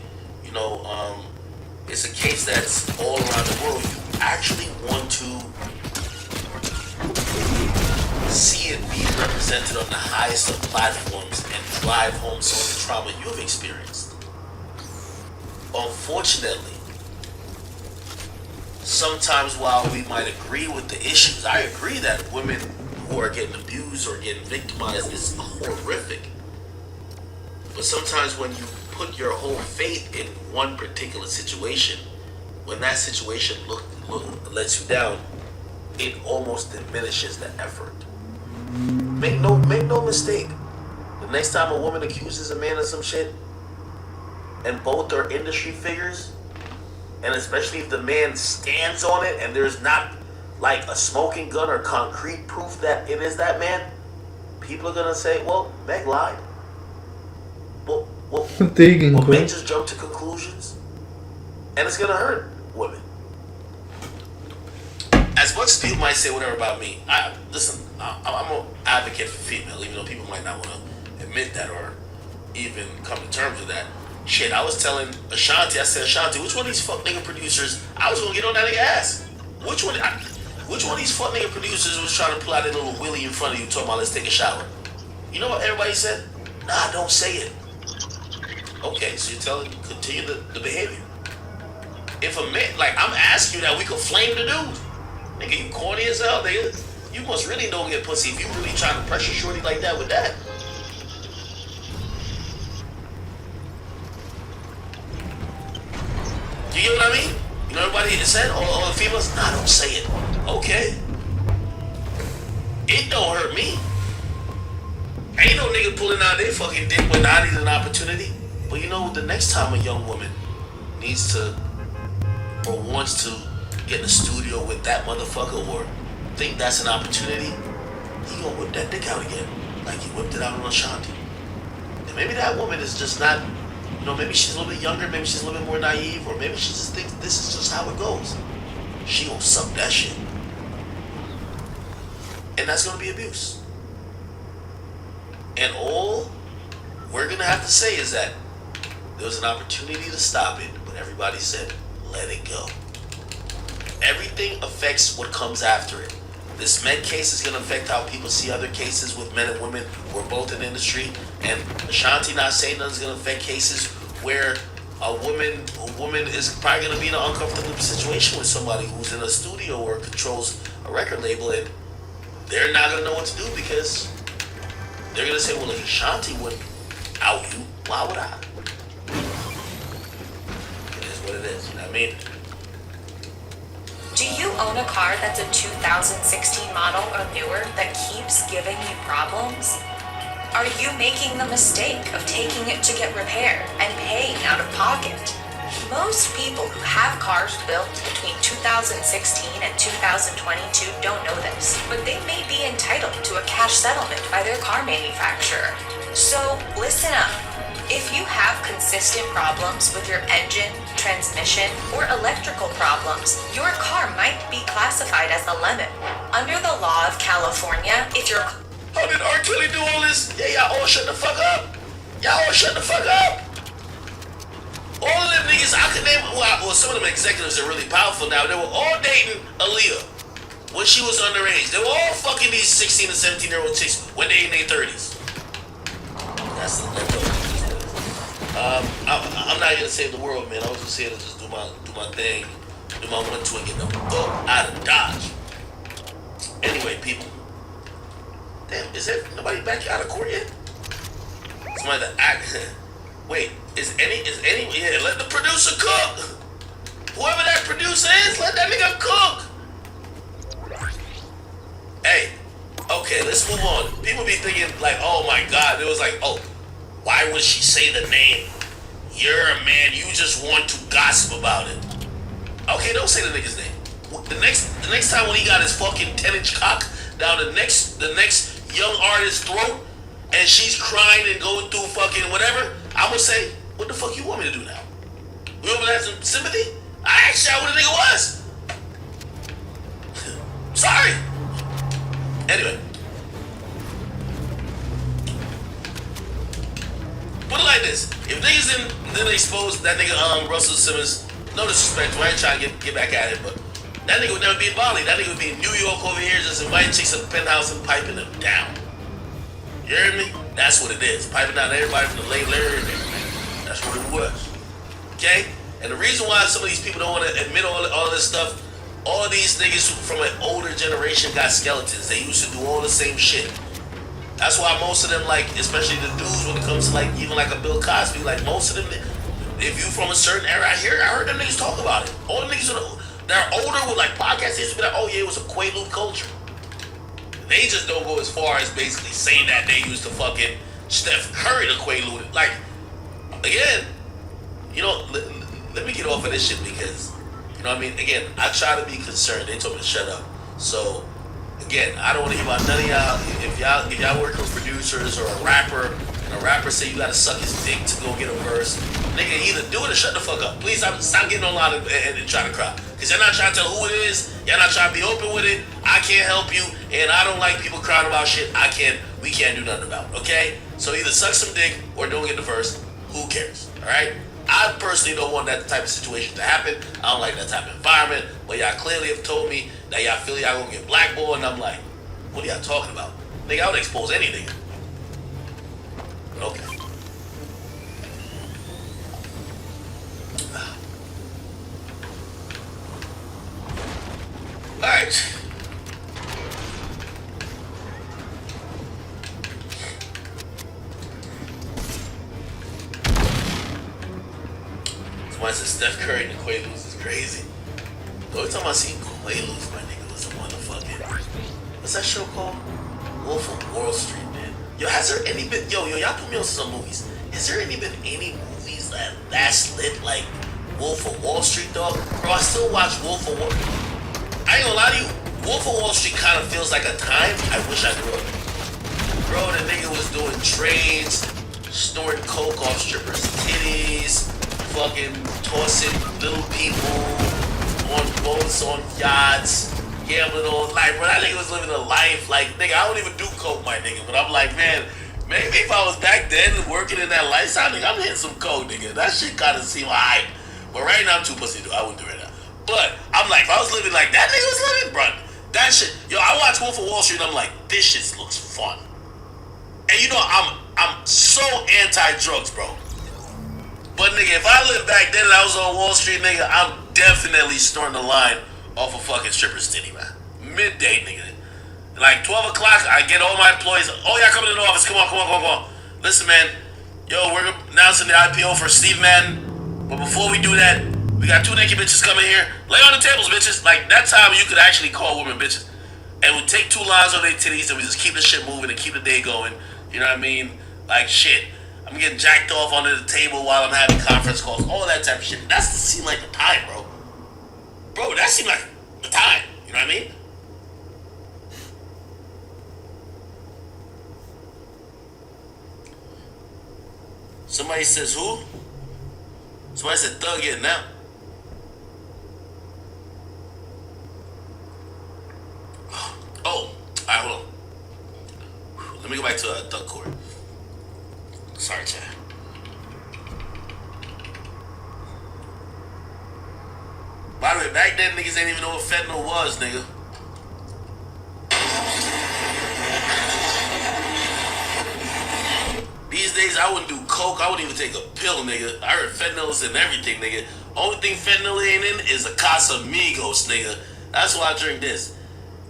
it's a case that's all around the world, you actually want to see it being represented on the highest of platforms and drive home some of the trauma you've experienced. Unfortunately, sometimes while we might agree with the issues, I agree that women who are getting abused or getting victimized is horrific. But sometimes when you put your whole faith in one particular situation, when that situation lets you down, it almost diminishes the effort. Make no mistake. The next time a woman accuses a man of some shit, and both are industry figures, and especially if the man stands on it and there's not like a smoking gun or concrete proof that it is that man, people are gonna say, well, Meg lied. Well, men just jump to conclusions, and it's gonna hurt women. As much as people might say whatever about me, I'm an advocate for female, even though people might not want to admit that or even come to terms with that. Shit, I was telling Ashanti, which one of these fuck nigga producers, I was gonna get on that nigga ass. Which one of these fuck nigga producers was trying to pull out their little willy in front of you talking about let's take a shower? You know what everybody said? Nah, don't say it. Okay, so you're telling continue the behavior. If a man, like I'm asking you that we could flame the dude. Nigga, you corny as hell, nigga. You must really don't get pussy if you really trying to pressure shorty like that with that. You get what I mean? You know everybody said, all the females, nah, don't say it. Okay. It don't hurt me. Ain't no nigga pulling out their fucking dick when I need an opportunity. But you know, the next time a young woman needs to or wants to get in the studio with that motherfucker or think that's an opportunity, he gonna whip that dick out again. Like he whipped it out on Ashanti. And maybe that woman is just not, you know, maybe she's a little bit younger, maybe she's a little bit more naive, or maybe she just thinks this is just how it goes. She gonna suck that shit. And that's gonna be abuse. And all we're gonna have to say is that there was an opportunity to stop it, but everybody said, let it go. Everything affects what comes after it. This Meg case is gonna affect how people see other cases with men and women who are both in the industry. And Ashanti not saying nothing is gonna affect cases where a woman is probably gonna be in an uncomfortable situation with somebody who's in a studio or controls a record label, and they're not gonna know what to do because they're gonna say, well, if Ashanti would out you, why would I? It is what it is, you know what I mean? Do you own a car that's a 2016 model or newer that keeps giving you problems? Are you making the mistake of taking it to get repaired and paying out of pocket? Most people who have cars built between 2016 and 2022 don't know this, but they may be entitled to a cash settlement by their car manufacturer. So listen up. If you have consistent problems with your engine, transmission, or electrical problems, your car might be classified as a lemon. Under the law of California, if your How did R. Kelly do all this? Yeah, y'all all shut the fuck up. Y'all all shut the fuck up. All of them niggas, I could name, well, some of them executives are really powerful now. They were all dating Aaliyah when she was underage. They were all fucking these 16 and 17-year-old chicks when they in their 30s. That's the level. I'm not here to save the world, man. I was just here to just do my thing, do my 1-2 and get the fuck out of Dodge. Anyway, people. Damn, is there nobody back out of court yet? Somebody that act. Wait, is any? Yeah, let the producer cook. Whoever that producer is, let that nigga cook. Hey, okay, let's move on. People be thinking like, oh my God, it was like, oh, why would she say the name? You're a man, you just want to gossip about it. Okay, don't say the nigga's name. The next time when he got his fucking 10-inch cock down the next young artist's throat and she's crying and going through fucking whatever, I'm gonna say, what the fuck you want me to do now? You want me to have some sympathy? I asked y'all what the nigga was. Sorry. Anyway. Put it like this. If niggas didn't expose that nigga Russell Simmons, no disrespect, I ain't trying to get back at him, but that nigga would never be in Bali. That nigga would be in New York over here just inviting chicks to the penthouse and piping them down. You heard me? That's what it is. Piping down everybody from the late Larry and everything. That's what it was. Okay? And the reason why some of these people don't want to admit all this stuff, all of these niggas from an older generation got skeletons. They used to do all the same shit. That's why most of them, like, especially the dudes when it comes to like even like a Bill Cosby, like most of them, if you from a certain era, I heard them niggas talk about it. All the niggas that are older with like podcasts, they used to be like, oh yeah, it was a Quaalude culture. They just don't go as far as basically saying that they used to fucking Steph Curry to Quaalude. Like, again, you know, let me get off of this shit because, you know what I mean? Again, I try to be concerned. They told me to shut up. So, again, I don't want to hear about none of y'all. If y'all work with producers or a rapper, and a rapper say you gotta suck his dick to go get a verse, nigga, either do it or shut the fuck up. Please, stop getting online and trying to cry. Because you're not trying to tell who it is. You're not trying to be open with it. I can't help you. And I don't like people crying about shit we can't do nothing about. Okay? So either suck some dick or don't get the verse. Who cares? Alright? I personally don't want that type of situation to happen. I don't like that type of environment. But y'all clearly have told me that y'all feel y'all gonna get blackballed. And I'm like, what are y'all talking about? Nigga, I would expose any nigga. Okay. Alright. Somebody said Steph Curry and the Quaaludes is crazy. The only time I seen Quaaludes, my nigga, was a motherfucking... What's that show called? Wolf of Wall Street, man. Yo, has there any been... Yo, y'all put me on some movies. Has there been any movies that's lit like Wolf of Wall Street, dog? Bro, I still watch Wolf of Wall... I ain't gonna lie to you. Wolf of Wall Street kind of feels like a time I wish I grew up. Bro, the nigga was doing trades, snorting coke off strippers' titties, fucking tossing little people on boats, on yachts, gambling all night. Bro, that nigga was living a life like, nigga, I don't even do coke, my nigga. But I'm like, man, maybe if I was back then working in that lifestyle, nigga, I'm hitting some coke, nigga. That shit kind of seemed hype. But right now, I'm too pussy to do. I wouldn't do it right now. But I'm like, if I was living like that nigga was living, bro, that shit, yo, I watch Wolf of Wall Street and I'm like, this shit looks fun. And you know, I'm so anti-drugs, bro. But nigga, if I lived back then and I was on Wall Street, nigga, I'm definitely snorting the line off a fucking stripper's titty, man. Midday, nigga. Like 12 o'clock, I get all my employees, oh yeah, coming in the office, come on. Listen, man, yo, we're announcing the IPO for Steve Madden. But before we do that, we got 2 naked bitches coming here. Lay on the tables, bitches. Like, that time you could actually call women bitches. And we take 2 lines on their titties and we just keep the shit moving and keep the day going. You know what I mean? Like, shit. I'm getting jacked off under the table while I'm having conference calls. All that type of shit. That seemed like the time, bro. Bro, that seemed like the time. You know what I mean? Somebody says who? Somebody said Thug getting out. Oh, alright, hold on. Let me go back to Thug Court. Sorry, chat. By the way, back then niggas didn't even know what fentanyl was, nigga. These days I wouldn't do coke, I wouldn't even take a pill, nigga. I heard fentanyl's in everything, nigga. Only thing fentanyl ain't in is a Casamigos, nigga. That's why I drink this.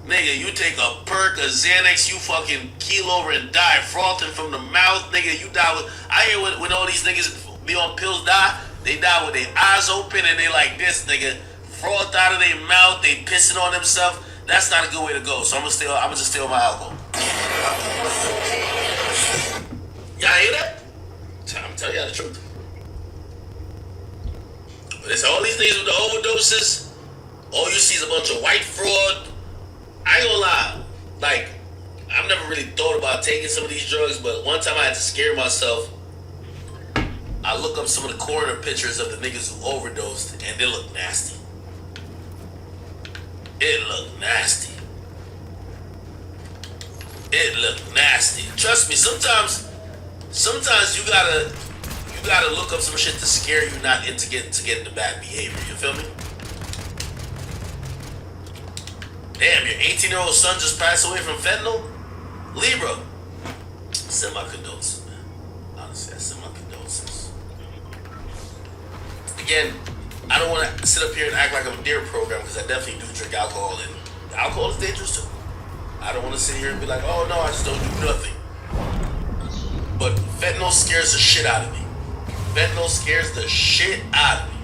Nigga, you take a perk, a Xanax, you fucking keel over and die, frothing from the mouth, nigga. You die with. I hear when all these niggas be on pills die, they die with their eyes open and they like this, nigga. Froth out of their mouth, they pissing on themselves. That's not a good way to go. So I'm gonna just stay on my alcohol. Y'all hear that? I'm telling y'all the truth. But it's all these niggas with the overdoses. All you see is a bunch of white fraud. I ain't gonna lie, like, I've never really thought about taking some of these drugs, but one time I had to scare myself. I look up some of the coroner pictures of the niggas who overdosed, and they look nasty. It looked nasty. It looked nasty. Trust me, sometimes you gotta look up some shit to scare you not into getting the bad behavior. You feel me? Damn, your 18-year-old son just passed away from fentanyl? Libra. Send my condolences, man. Honestly, I send my condolences. Again, I don't want to sit up here and act like I'm a DARE program because I definitely do drink alcohol, and alcohol is dangerous too. I don't want to sit here and be like, oh no, I just don't do nothing. But fentanyl scares the shit out of me. fentanyl scares the shit out of me.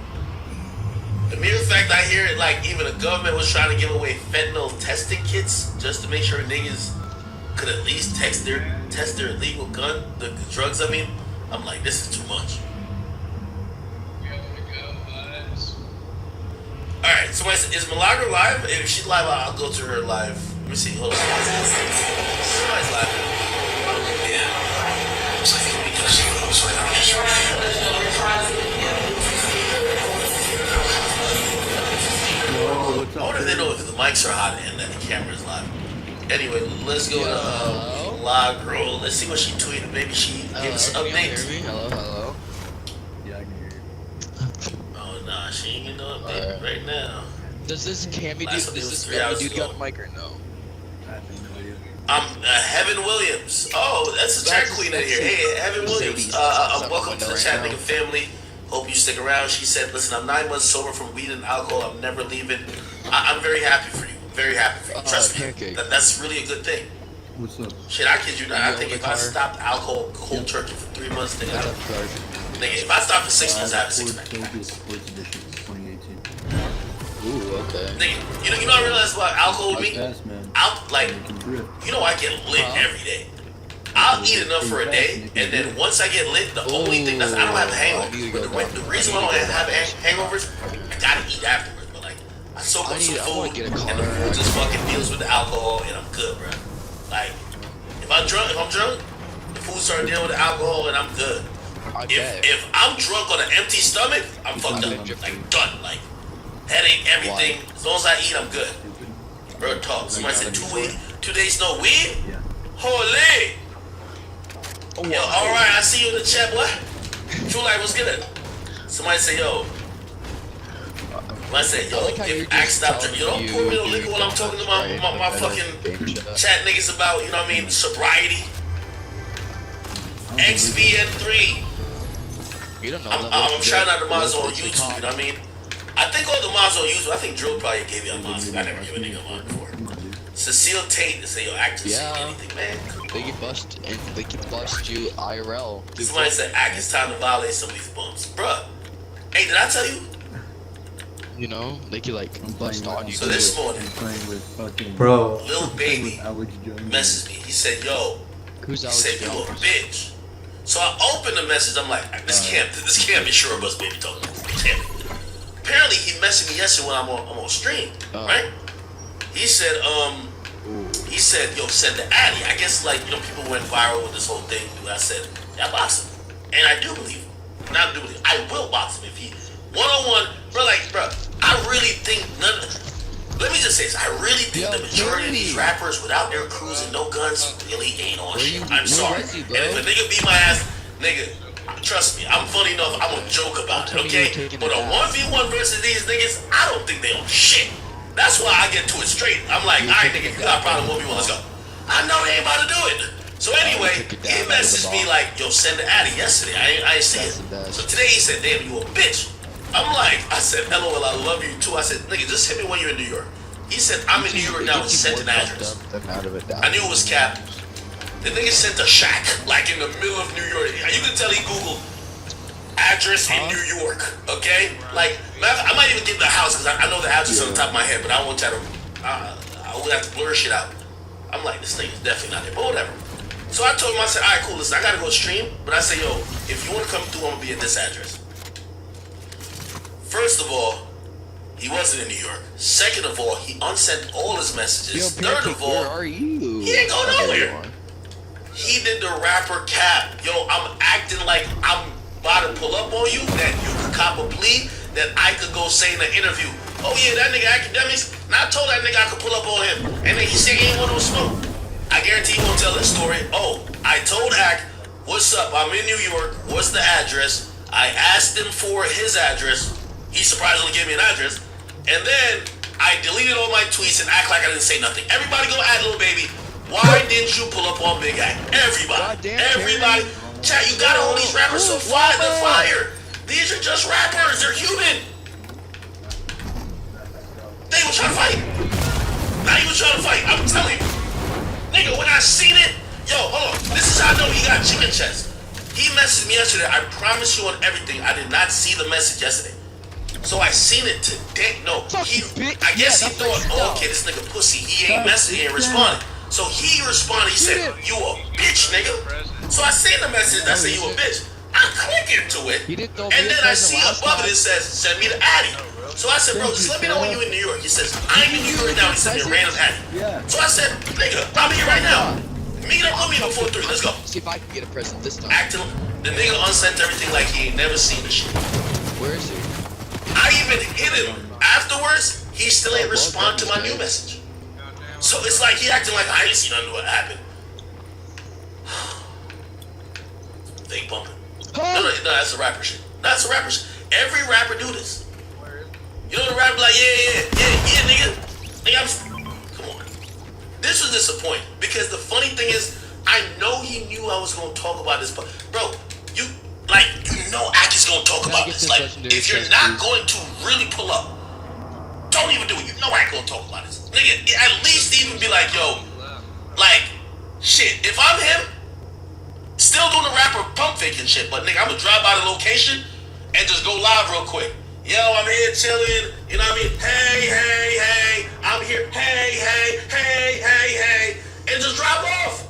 The mere fact I hear it, like even the government was trying to give away fentanyl testing kits just to make sure niggas could at least test their illegal gun, the drugs. I mean, I'm like, this is too much. All right, somebody said, is Milagro live? If she's live, I'll go to her live. Let me see. Hold on. Somebody's live. Yeah. It's like because she was waiting on this. I wonder if they know if the mics are hot and that the camera's live. Anyway, let's go to Milagro. Let's see what she tweeted. Maybe she gives updates. Hello. Yeah, I can hear you. Oh nah, she ain't getting no update right now. Does this Cammy dude, Last does one was this 3 Cammy hours dude ago. got a mic or no? I have no idea. Heaven Williams. Oh, that's a drag queen in here. Hey, Heaven Williams. Welcome to the chat, nigga family. Hope you stick around. She said, listen, I'm 9 months sober from weed and alcohol. I'm never leaving. I'm very happy for you. Very happy for you. Trust me. That's really a good thing. What's up? Shit, I kid you not. I think if I stopped alcohol cold turkey for 3 months, nigga, if I stopped for 6 months, I have a 6-pack. Sports Edition 2018. Ooh, okay. Nigga, you know I realized about alcohol with me? Fast, man. You know I get lit every day. I'll eat enough for a day, and then once I get lit, the only thing that's I don't have a hangover. The reason why I don't have hangovers, I gotta eat afterwards. But like, I soak up some food, and the food just fucking deals with the alcohol, and I'm good, bro. Like, if I'm drunk, the food starts dealing with the alcohol, and I'm good. If I'm drunk on an empty stomach, I'm fucked up. Like done. Like headache, everything. As long as I eat, I'm good. Real talk. Somebody said 2 days no weed. Holy. Yo, alright, I see you in the chat, boy. True Life, what's good? Somebody say, yo. Somebody say, yo, if Axe stopped drinking, you don't pour me no liquor while I'm talking to my fucking chat niggas about, you know what I mean, sobriety. XVN3. I'm shouting out the mods on YouTube, you know what I mean? I think all the mods on YouTube, I think Drill probably gave you a mod. I never gave a nigga a mod before. Cecile Tate to say, yo, actors say anything, man. They can bust you IRL. Somebody said, act, it's time to violate some of these bumps. Bruh, hey, did I tell you? You know, they can like bust on you. So this morning, Bro, Lil Baby messaged me. He said, yo, he said, you a bitch. So I opened the message. I'm like, this can't be Sure Bus Baby talking. It can't be. Apparently, he messaged me yesterday when I'm on stream, right? He said, yo, send the Addy. I guess, like, you know, people went viral with this whole thing. I said, yeah, box him. And I do believe him. Not do believe him. I will box him if he, one-on-one, bro, I really think let me just say this. I really think the majority of these rappers without their crews and no guns really ain't on shit. I'm sorry. And if a nigga beat my ass, nigga, trust me, I'm funny enough, I'm gonna joke about it, okay? But a 1v1 versus these niggas, I don't think they on shit. That's why I get to it straight. I'm like, alright, nigga, you got a problem, 1v1, let's go. I know they ain't about to do it. So anyway, he messaged me like, yo, send the Addy yesterday. I ain't see it. So today he said, damn, you a bitch. I'm like, I said, LOL, I love you too. I said, nigga, just hit me when you're in New York. He said, I'm in New York now and sent an address. I knew it was cap. The nigga sent a shack, like in the middle of New York. You can tell he Googled address in New York, okay? Like, I might even give the house, because I know the address on the top of my head, but I don't want y'all to, I would have to blur shit out. I'm like, this nigga's definitely not there, but whatever. So I told him, I said, all right, cool, listen, I gotta go stream, but I said, yo, if you want to come through, I'm gonna be at this address. First of all, he wasn't in New York. Second of all, he unsent all his messages. Third of all, where are you? He didn't go nowhere. He did the rapper cap. Yo, I'm acting like I'm about to pull up on you, that you could cop a plea, that I could go say in an interview, oh yeah, that nigga academics, and I told that nigga I could pull up on him, and then he said he ain't want no smoke. I guarantee he won't tell this story. Oh, I told Ack, what's up, I'm in New York, what's the address? I asked him for his address. He surprisingly gave me an address. And then I deleted all my tweets and act like I didn't say nothing. Everybody go at Lil Baby. Why didn't you pull up on Big Ack? Everybody. Chat, you got all these rappers so fire the fire. These are just rappers. They're human. They were trying to fight. Not even trying to fight. I'm telling you. Nigga, when I seen it, yo, hold on. This is how I know he got chicken chest. He messaged me yesterday. I promise you on everything. I did not see the message yesterday. So I seen it today. No, I guess he thought, oh, okay, this nigga pussy. He ain't messaging, he ain't responding. So he responded. He said, "You a bitch, nigga." So I seen the message that said, "You a bitch." I click into it, and then I see above it says, "Send me the addy." So I said, "Bro, just let me know when you in New York." He says, "I'm in New York now." He sent me a random addy. So I said, "Nigga, I'm here right now. Meet up with me before 3. Let's go." See if I can get a present this time. Acting, the nigga unsent everything like he ain't never seen the shit. Where is he? I even hit him afterwards. He still ain't respond to my new message. So it's like he acting like I ain't seen nothing what happened. They bumping. No, that's a rapper shit. That's a rapper shit. Every rapper do this. You know the rapper like, yeah, nigga. Come on. This was disappointing because the funny thing is, I know he knew I was gonna talk about this, but bro, you know Aki's gonna talk about this. Like, if you're not going to really pull up, don't even do it. You know I ain't gonna talk about this. Nigga, at least even be like, yo, like, shit, if I'm him, still doing the rapper pump faking shit, but nigga, I'm gonna drive by the location and just go live real quick. Yo, I'm here chilling, you know what I mean? Hey, I'm here, hey, and just drive off.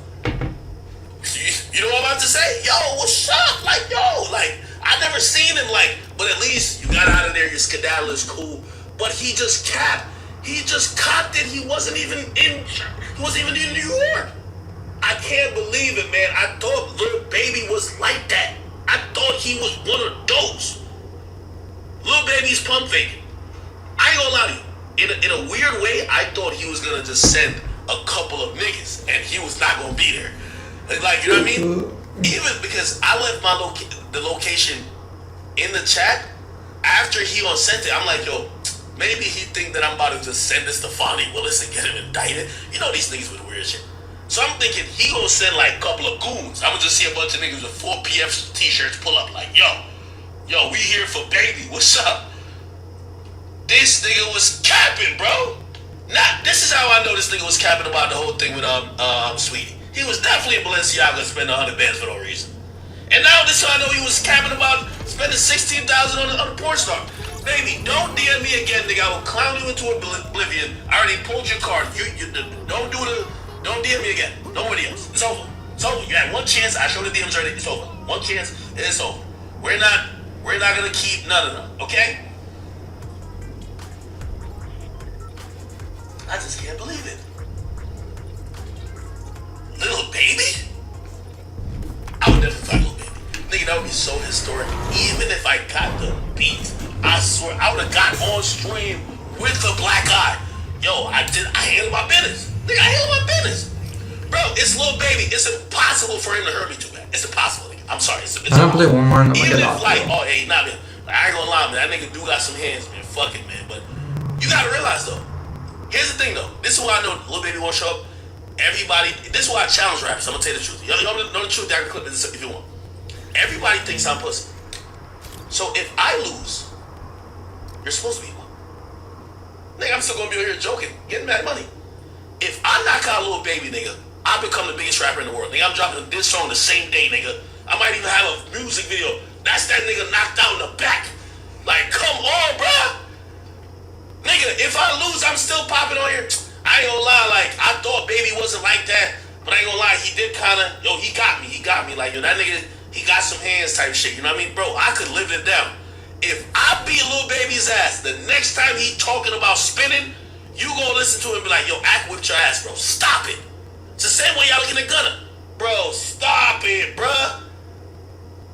You know what I'm about to say? Yo, what's up? Like, yo, like, I never seen him, like, but at least you got out of there, your skedaddle is cool. But he just capped. He just copped it. He wasn't even in New York. I can't believe it, man. I thought Lil Baby was like that. I thought he was one of those. Lil Baby's pump faking. I ain't gonna lie to you. In a weird way, I thought he was gonna just send a couple of niggas and he was not gonna be there. Like, you know what I mean? Even because I left my the location in the chat after he unsent it. I'm like, yo, maybe he think that I'm about to just send this to Fonnie Willis and get him indicted. You know these niggas with weird shit. So I'm thinking he gonna send like a couple of goons. I'm gonna just see a bunch of niggas with 4PF t-shirts pull up like, yo, we here for Baby. What's up? This nigga was capping, bro. This is how I know this nigga was capping about the whole thing with Sweetie. He was definitely in Balenciaga spending 100 bands for no reason. And now this is how I know he was capping about spending 16,000 on a porn star. Baby, don't DM me again, nigga. I will clown you into oblivion. I already pulled your card. Don't DM me again. Nobody else. It's over. It's over. You had one chance. I showed the DMs already. It's over. One chance. It's over. We're not gonna keep none of them. Okay? I just can't believe it. Lil Baby? I would never fight Lil Baby. Nigga, that would be so historic. Even if I got the beat, I swear I would have got on stream with the black eye. Yo, I handled my business. Nigga, I handled my business. Bro, it's Lil Baby. It's impossible for him to hurt me too bad. It's impossible, nigga. I'm sorry. It's I'm gonna play one more and I'm gonna even get if off. like, oh hey, nah man. Like, I ain't gonna lie, man. That nigga do got some hands, man. Fuck it, man. But you gotta realize though. Here's the thing though. This is why I know Lil Baby won't show up. Everybody, this is why I challenge rappers. I'm gonna tell you the truth. Y'all know the truth. I can clip this if you want. Everybody thinks I'm pussy. So if I lose, you're supposed to be one. Nigga, I'm still gonna be over here joking, getting mad money. If I knock out Lil Baby, nigga, I become the biggest rapper in the world. Nigga, I'm dropping this song the same day, nigga. I might even have a music video. That's that nigga knocked out in the back. Like, come on, bruh. Nigga, if I lose, I'm still popping on here. I ain't gonna lie, like, I thought Baby wasn't like that, but I ain't gonna lie, he did kinda, yo, he got me, like, yo, that nigga, he got some hands type shit, you know what I mean? Bro, I could live it down. If I beat Lil Baby's ass, the next time he talking about spinning, you gonna listen to him and be like, yo, Ak whipped your ass, bro, stop it. It's the same way y'all looking at Gunna. Bro, stop it, bruh.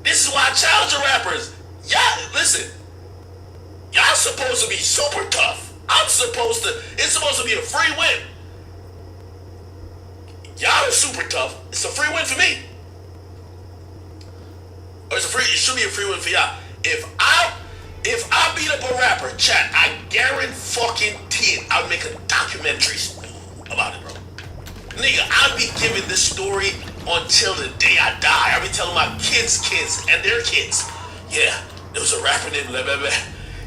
This is why I challenge the rappers. Y'all, listen, y'all supposed to be super tough. It's supposed to be a free win. Y'all are super tough. It's a free win for me. Or it should be a free win for y'all. If I beat up a rapper, chat, I guarantee it, I'll make a documentary about it, bro. Nigga, I'll be giving this story until the day I die. I'll be telling my kids and their kids. Yeah, there was a rapper named blah, blah, blah.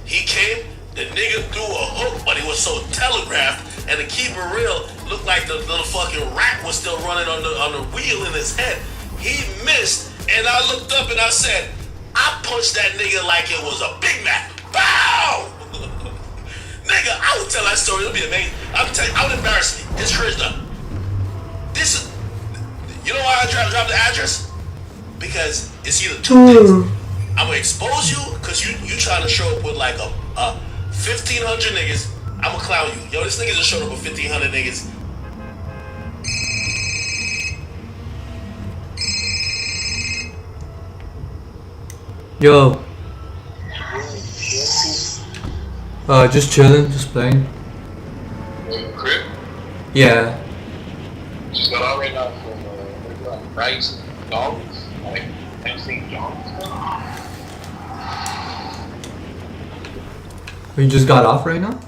He came, the nigga threw a hook, but he was so telegraphed, and to keep it real, looked like the little fucking rat was still running on the wheel in his head. He missed, And I looked up and I said, I punched that nigga like it was a Big Mac. Bow! Nigga, I would tell that story. It'll be amazing. I would tell you, I would embarrass me. It's crazy though. This is, you know why I try to drop the address? Because it's either two things. I'm gonna expose you because you trying to show up with like a 1,500 niggas. I'm gonna clown you. Yo, this nigga just showed up with 1,500 niggas. Yo. Just chilling, just playing. Crib? Yeah. Just got out right now from Rice Dogs. Like, MC Jones. You just got off right now?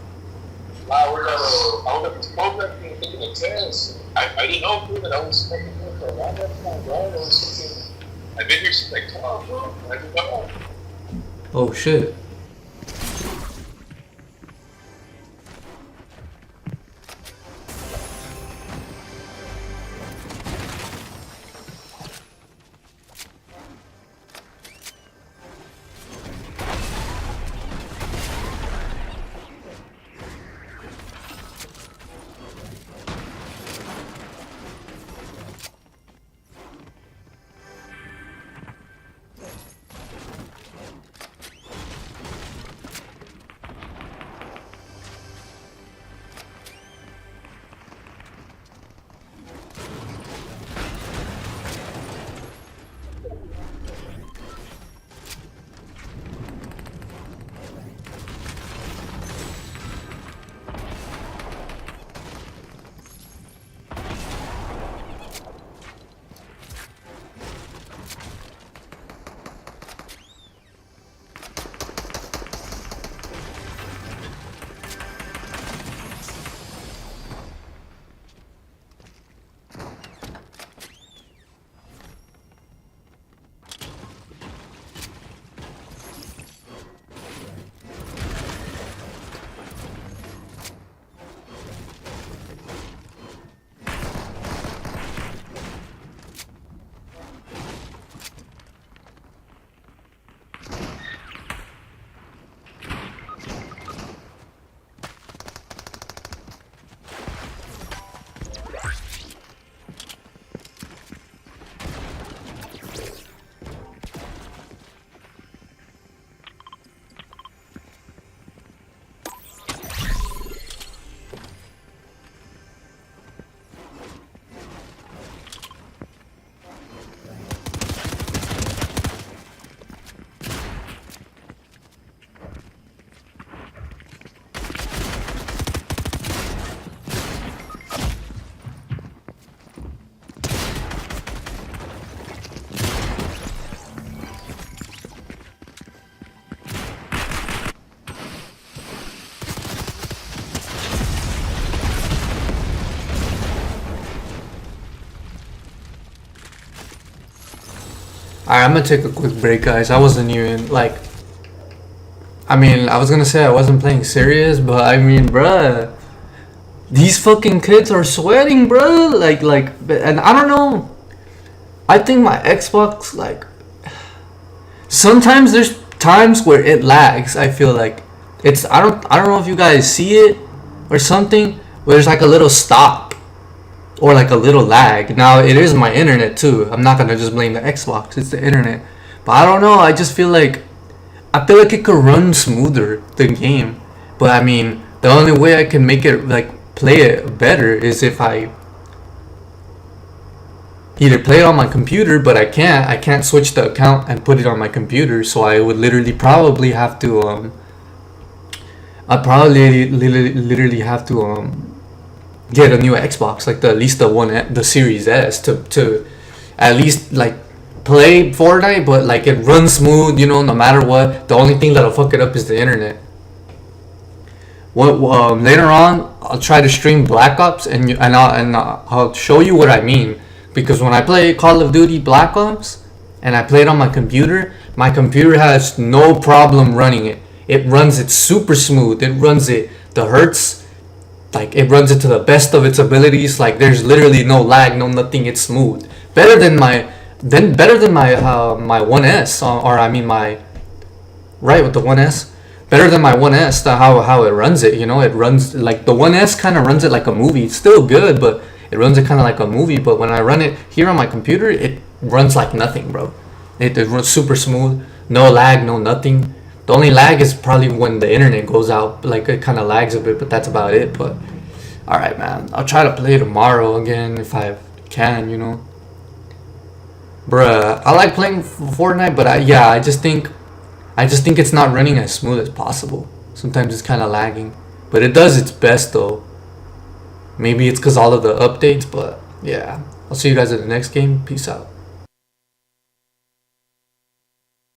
I was at this program taking a test. I didn't know that I was fucking here for a long time, bro. I was fucking, I've been here since like 12, bro. I just got off. Oh shit. Alright, I'm gonna take a quick break, guys. I wasn't even, like... I mean, I was gonna say I wasn't playing serious, but I mean, bruh... These fucking kids are sweating, bruh! Like, and I don't know... I think my Xbox, like... Sometimes there's times where it lags, I feel like. It's, I don't know if you guys see it, or something, where there's like a little stop. Or like a little lag. Now it is my internet too. I'm not gonna just blame the Xbox. It's the internet. But I don't know. I just feel like it could run smoother, the game. But I mean, the only way I can make it like play it better is if I either play it on my computer. But I can't switch the account and put it on my computer. So I would literally probably have to literally have to get a new Xbox, like at least the Series S, to at least like play Fortnite, but like it runs smooth, you know, no matter what. The only thing that'll fuck it up is the internet. Later on, I'll try to stream Black Ops, and I'll show you what I mean. Because when I play Call of Duty Black Ops and I play it on my computer has no problem running it. It runs it super smooth. It runs it the hertz. Like, it runs it to the best of its abilities. Like, there's literally no lag, no nothing. It's smooth. Better than my then better than my 1S, or I mean my, right, with the 1S, better than my 1S, how it runs it, you know. It runs like the 1S kind of runs it like a movie. It's still good, but it runs it kind of like a movie. But when I run it here on my computer, it runs like nothing, bro. It runs super smooth, no lag, no nothing. The only lag is probably when the internet goes out, like it kind of lags a bit, but that's about it. But all right, man, I'll try to play tomorrow again if I can, you know. Bruh, I like playing Fortnite, but I just think it's not running as smooth as possible. Sometimes it's kind of lagging, but it does its best though. Maybe it's because all of the updates, but yeah. I'll see you guys in the next game. Peace out.